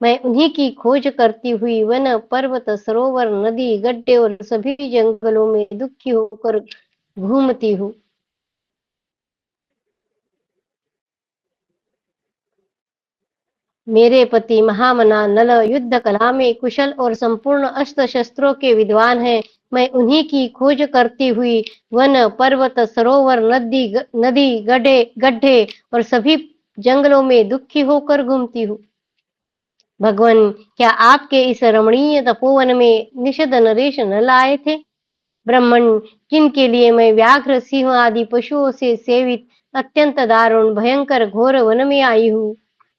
Speaker 1: मैं उन्हीं की खोज करती हुई वन, पर्वत, सरोवर, नदी, गड्ढे और सभी जंगलों में दुखी होकर घूमती हूँ। मेरे पति महामना नल युद्ध कला में कुशल और संपूर्ण अस्त्र शस्त्रों के विद्वान हैं। मैं उन्हीं की खोज करती हुई वन, पर्वत, सरोवर, नदी, गड्ढे और सभी जंगलों में दुखी होकर घूमती हूँ। भगवान, क्या आपके इस रमणीय तपोवन में निषद नरेश न लाए थे? ब्राह्मण, जिनके लिए मैं व्याघ्र, सिंह आदि पशुओं से सेवित अत्यंत दारुण भयंकर घोर वन में आई हूँ।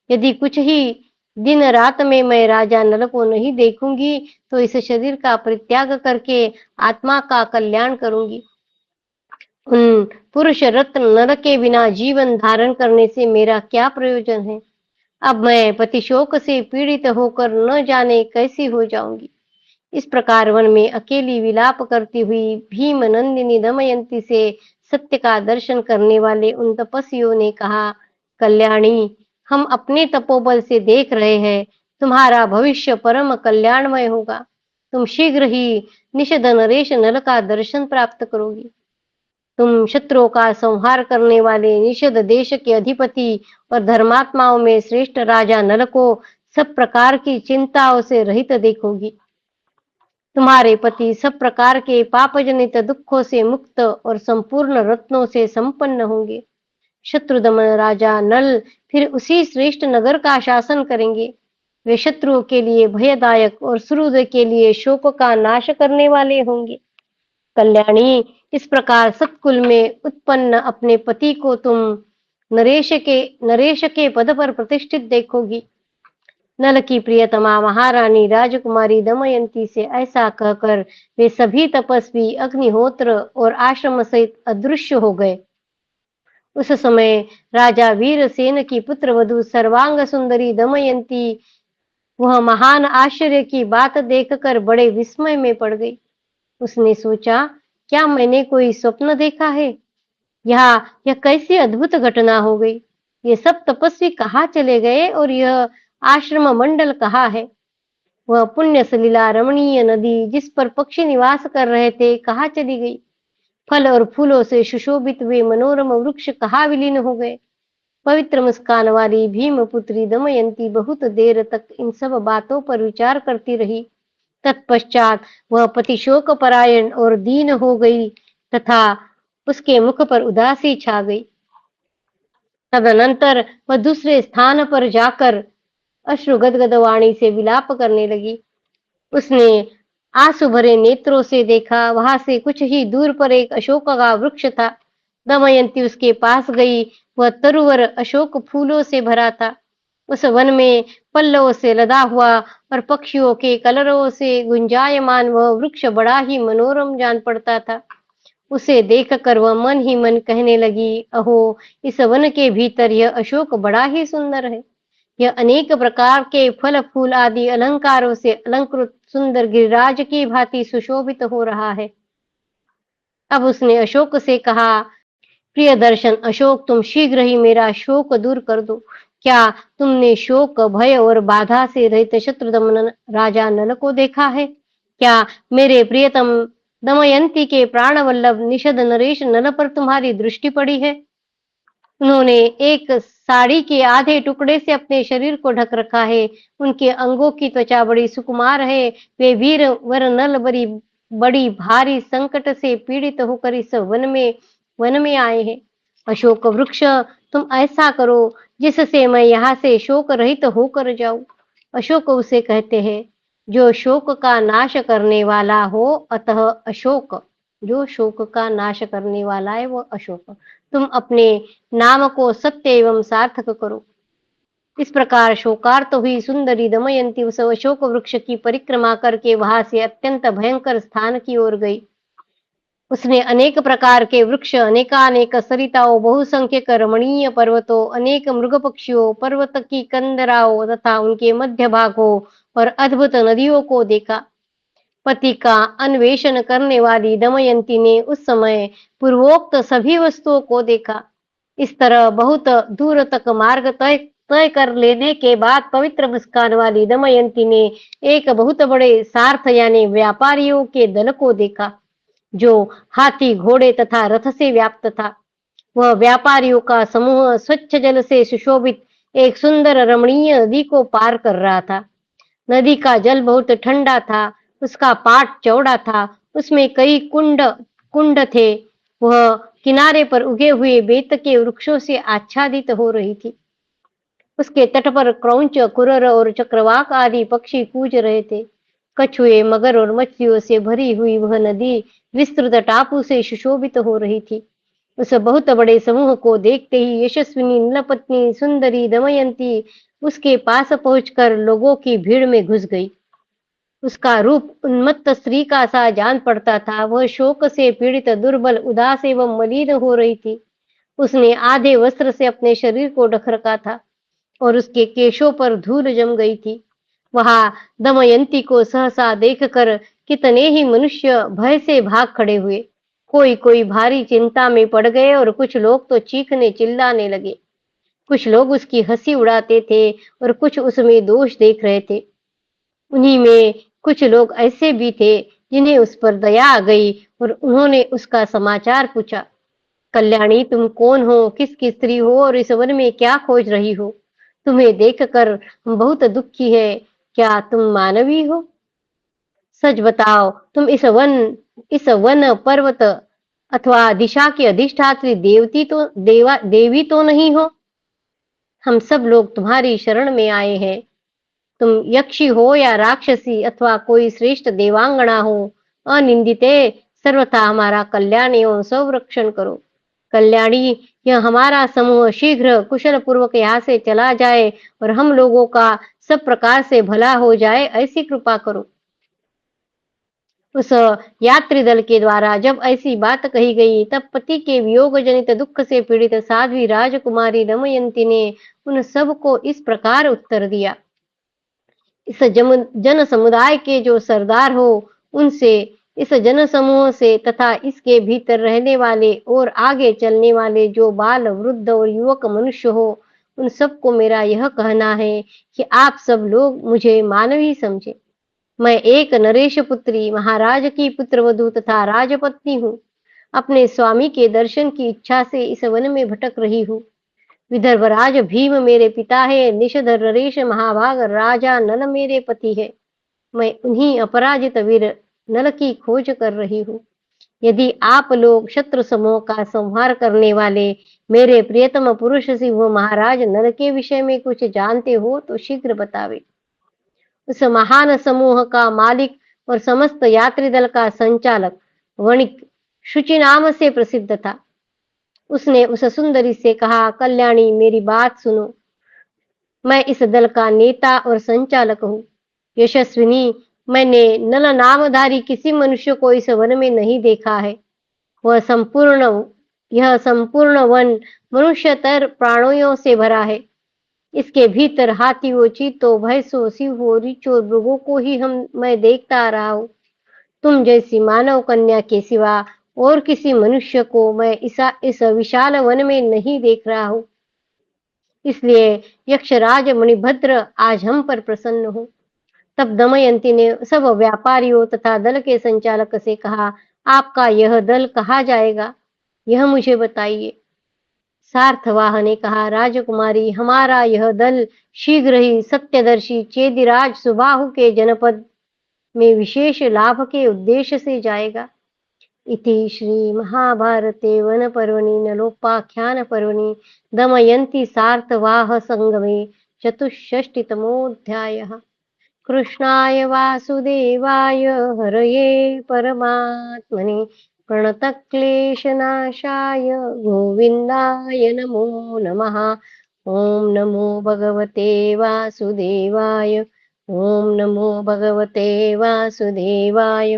Speaker 1: यदि कुछ ही दिन रात में मैं राजा नल को नहीं देखूंगी तो इस शरीर का परित्याग करके आत्मा का कल्याण करूंगी। उन पुरुष रत्न नर के बिना जीवन धारण करने से मेरा क्या प्रयोजन है? अब मैं पतिशोक से पीड़ित होकर न जाने कैसी हो जाऊंगी। इस प्रकार वन में अकेली विलाप करती हुई भीम नंदिनी दमयंती से सत्य का दर्शन करने वाले उन तपस्वियों ने कहा, कल्याणी, हम अपने तपोबल से देख रहे हैं, तुम्हारा भविष्य परम कल्याणमय होगा। तुम शीघ्र ही निषद नरेश नल का दर्शन प्राप्त करोगी। तुम शत्रुओं का संहार करने वाले निषद देश के अधिपति और धर्मात्माओं में श्रेष्ठ राजा नल को सब प्रकार की चिंताओं से रहित देखोगी। तुम्हारे पति सब प्रकार के पाप जनित दुखों से मुक्त और संपूर्ण रत्नों से संपन्न होंगे। शत्रुदमन राजा नल फिर उसी श्रेष्ठ नगर का शासन करेंगे। वे शत्रुओं के लिए भयदायक और सुहृद के लिए शोक का नाश करने वाले होंगे। कल्याणी, इस प्रकार सतकुल में उत्पन्न अपने पति को तुम नरेश के पद पर प्रतिष्ठित देखोगी। नल की प्रियतमा महारानी राजकुमारी दमयंती से ऐसा कहकर वे सभी तपस्वी अग्निहोत्र और आश्रम सहित अदृश्य हो गए। उस समय राजा वीरसेन की पुत्रवधू सर्वांग सुंदरी दमयंती वह महान आश्चर्य की बात देखकर बड़े विस्मय में पड़ गई। उसने सोचा, क्या मैंने कोई स्वप्न देखा है? यह कैसी अद्भुत घटना हो गई? ये सब तपस्वी कहाँ चले गए और यह आश्रम मंडल कहाँ है? वह पुण्य सलिला रमणीय नदी जिस पर पक्षी निवास कर रहे थे कहाँ चली गई? फल और फूलों से सुशोभित वे मनोरम वृक्ष कहाँ विलीन हो गए? पवित्र मुस्कान वाली भीम पुत्री दमयंती बहुत देर तक इन सब बातों पर विचार करती रही। तत्पश्चात वह पतिशोक परायण और दीन हो गई तथा उसके मुख पर उदासी छा गई। तदनंतर वह दूसरे स्थान पर जाकर अश्रु गदगद वाणी से विलाप करने लगी। उसने आंसू भरे नेत्रों से देखा, वहां से कुछ ही दूर पर एक अशोक का वृक्ष था। दमयंती उसके पास गई। वह तरुवर अशोक फूलों से भरा था। उस वन में पल्लवों से लदा हुआ और पक्षियों के कलरवों से गुंजायमान वह वृक्ष बड़ा ही मनोरम जान पड़ता था। उसे देखकर वह मन ही मन कहने लगी, अहो, इस वन के भीतर यह अशोक बड़ा ही सुंदर है। यह अनेक प्रकार के फल फूल आदि अलंकारों से अलंकृत सुंदर गिरिराज की भांति सुशोभित हो रहा है। अब उसने अशोक से कहा, प्रिय दर्शन अशोक, तुम शीघ्र ही मेरा शोक दूर कर दो। क्या तुमने शोक, भय और बाधा से रहित शत्रुदमन राजा नल को देखा है? क्या मेरे प्रियतम दमयंती के प्राण वल्लभ निषद नरेश नल पर तुम्हारी दृष्टि पड़ी है? उन्होंने एक साड़ी के आधे टुकड़े से अपने शरीर को ढक रखा है। उनके अंगों की त्वचा बड़ी सुकुमार है। वे वीर वर नल बड़ी भारी संकट से पीड़ित होकर इस वन में आए हैं। अशोक वृक्ष, तुम ऐसा करो जिससे मैं यहाँ से शोक रहित होकर जाऊं। अशोक उसे कहते हैं जो शोक का नाश करने वाला हो, अतः अशोक। जो शोक का नाश करने वाला है वो अशोक। तुम अपने नाम को सत्य एवं सार्थक करो। इस प्रकार शोकार्त हुई सुंदरी दमयंती उस अशोक वृक्ष की परिक्रमा करके वहां से अत्यंत भयंकर स्थान की ओर गई। उसने अनेक प्रकार के वृक्ष, अनेकानेक सरिताओं, बहुसंख्यक रमणीय पर्वतों, अनेक मृग पक्षियों, पर्वत की कंदराओं तथा उनके मध्य भागों और अद्भुत नदियों को देखा। पति का अन्वेषण करने वाली दमयंती ने उस समय पूर्वोक्त सभी वस्तुओं को देखा। इस तरह बहुत दूर तक मार्ग तय कर लेने के बाद पवित्र मुस्कान वाली दमयंती ने एक बहुत बड़े सार्थ यानी व्यापारियों के दल को देखा जो हाथी, घोड़े तथा रथ से व्याप्त था। वह व्यापारियों का समूह स्वच्छ जल से सुशोभित एक सुंदर रमणीय नदी को पार कर रहा था। नदी का जल बहुत ठंडा था, उसका पाट चौड़ा था उसमें कई कुंड कुंड थे। वह किनारे पर उगे हुए बेत के वृक्षों से आच्छादित हो रही थी। उसके तट पर क्रौंच, कुरर और चक्रवाक आदि पक्षी कूज रहे थे। कछुए, मगर और मछलियों से भरी हुई वह नदी विस्तृत टापू से सुशोभित हो रही थी। उस बहुत बड़े समूह को देखते ही यशस्विनी नीलपत्नी सुंदरी दमयंती उसके पास पहुंचकर लोगों की भीड़ में घुस गई। उसका रूप उन्मत्त स्त्री का सा जान पड़ता था। वह शोक से पीड़ित, दुर्बल, उदास एवं मलिन हो रही थी। उसने आधे वस्त्र से अपने शरीर को ढक रखा था और उसके केशों पर धूल जम गई थी। वहां दमयंती को सहसा देखकर कितने ही मनुष्य भय से भाग खड़े हुए। कोई कोई भारी चिंता में पड़ गए और कुछ लोग तो चीखने चिल्लाने लगे। कुछ लोग उसकी हंसी उड़ाते थे और कुछ उसमें दोष देख रहे थे। उन्हीं में कुछ लोग ऐसे भी थे जिन्हें उस पर दया आ गई और उन्होंने उसका समाचार पूछा। कल्याणी, तुम कौन हो, किसकी स्त्री हो और इस वन में क्या खोज रही हो? तुम्हें देखकर हम बहुत दुखी है। क्या तुम मानवी हो? सच बताओ, तुम इस वन पर्वत अथवा दिशा की अधिष्ठात्री देवी तो नहीं हो? हम सब लोग तुम्हारी शरण में आए हैं। तुम यक्षी हो या राक्षसी अथवा कोई श्रेष्ठ देवांगना हो, अनिंदिते सर्वथा हमारा कल्याण एवं संरक्षण करो। कल्याणी, यह हमारा समूह शीघ्र कुशल पूर्वक यहाँ से चला जाए और हम लोगों का सब प्रकार से भला हो जाए, ऐसी कृपा करो। उस यात्री दल के द्वारा जब ऐसी बात कही गई, तब पति के वियोग जनित दुख से पीड़ित साध्वी राजकुमारी दमयंती ने उन सब को इस प्रकार उत्तर दिया। इस जन समुदाय के जो सरदार हो, उनसे, इस जन समूह से तथा इसके भीतर रहने वाले और आगे चलने वाले जो बाल, वृद्ध और युवक मनुष्य हो, उन सबको मेरा यह कहना है कि आप सब लोग मुझे मानवी समझे। मैं एक नरेश पुत्री, महाराज की पुत्रवधू तथा राजपत्नी हूँ। अपने स्वामी के दर्शन की इच्छा से इस वन में भटक रही हूँ। विदर्भराज भीम मेरे पिता है। निशधर नरेश महाभाग राजा नल मेरे पति है। मैं उन्हीं अपराजित वीर नल की खोज कर रही हूँ। यदि आप लोग शत्रु समूह का संहार करने वाले मेरे प्रियतम पुरुष सिंह महाराज नल के विषय में कुछ जानते हो तो शीघ्र बतावे। उस महान समूह का मालिक और समस्त यात्री दल का संचालक वणिक शुचि नाम से प्रसिद्ध था। उसने उस सुंदरी से कहा, कल्याणी, मेरी बात सुनो। मैं इस दल का नेता और संचालक हूँ। यशस्विनी, मैंने नल नामधारी किसी मनुष्य को इस वन में नहीं देखा है। वह संपूर्ण यह संपूर्ण वन मनुष्यतर प्राणियों से भरा है। इसके भीतर हाथियों, चीतों, भैंसों, सिंहों, रीछों, मृगों को ही मैं देखता आ रहा हूँ। तुम जैसी मानव कन्या के सिवा और किसी मनुष्य को मैं इस विशाल वन में नहीं देख रहा हूँ। इसलिए यक्षराज मणिभद्र आज हम पर प्रसन्न हो। तब दमयंती ने सब व्यापारियों तथा दल के संचालक से कहा, आपका यह दल कहाँ जाएगा, यह मुझे बताइए। सार्थवाह ने कहा, राजकुमारी, हमारा यह दल शीघ्र ही सत्यदर्शी चेदिराज सुबाहु के जनपद में विशेष लाभ के उद्देश्य से जाएगा। इति श्री महाभारते वन पर्वणि नलोपाख्यान पर्वणि दमयंती सार्थवाह संगमे चतुष्षष्टितमोऽध्यायः। कृष्णाय वासुदेवाय हरये परमात्मने प्रणतक्लेशनाशाय गोविन्दाय नमो नमः। ॐ नमो भगवते वासुदेवाय। ॐ नमो भगवते वासुदेवाय।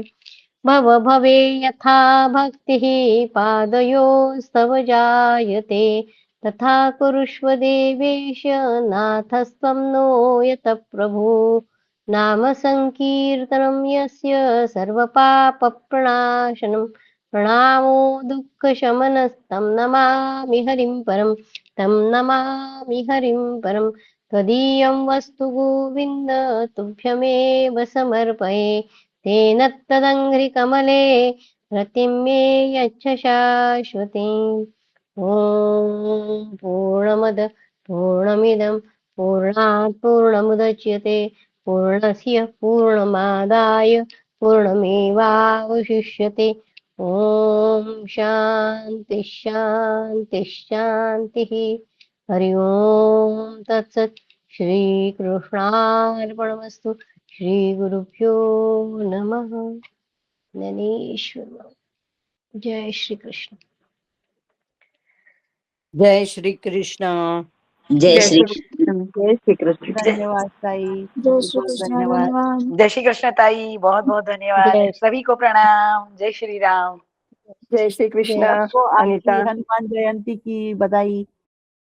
Speaker 1: भव भवे यथा भक्तिः पादयोस्तव जायते, तथा कुरुष्व देवेश नाथस्त्वं नो यत प्रभो। नाम संकीर्तनं यस्य सर्वपापप्रणाशनं, प्रणामो दुःखशमनस्तं नमामि हरिं परं। तं नमामि हरिं परं। त्वदीयं वस्तु गोविन्द तुभ्यमेव समर्पये। तेन तदङ्घ्रिकमले रतिं मे यच्छ शाश्वतीम्। ॐ पूर्णमद पूर्णमिदं पूर्णात् पूर्णमुदच्यते, पूर्णस्य पूर्णमादाय पूर्णमेवावशिष्यते। ओम शांति शांति शांति। हरि ओम तत्सत्। श्री कृष्णार्पणमस्तु। श्री गुरुभ्यो नमः। ज्ञानेश्वर। जय श्री कृष्ण।
Speaker 2: जय श्री कृष्ण।
Speaker 3: जय श्री कृष्ण।
Speaker 4: जय श्री कृष्ण।
Speaker 5: धन्यवाद ताई,
Speaker 6: जय श्री कृष्ण।
Speaker 5: धन्यवाद।
Speaker 6: धन्यवाद।
Speaker 3: जय श्री कृष्ण ताई, बहुत बहुत धन्यवाद।
Speaker 1: जय
Speaker 3: सभी को प्रणाम। जय श्री राम।
Speaker 2: जय श्री कृष्ण।
Speaker 1: जय
Speaker 5: सबको
Speaker 2: अनिता,
Speaker 5: आपकी हनुमान जयंती की बधाई।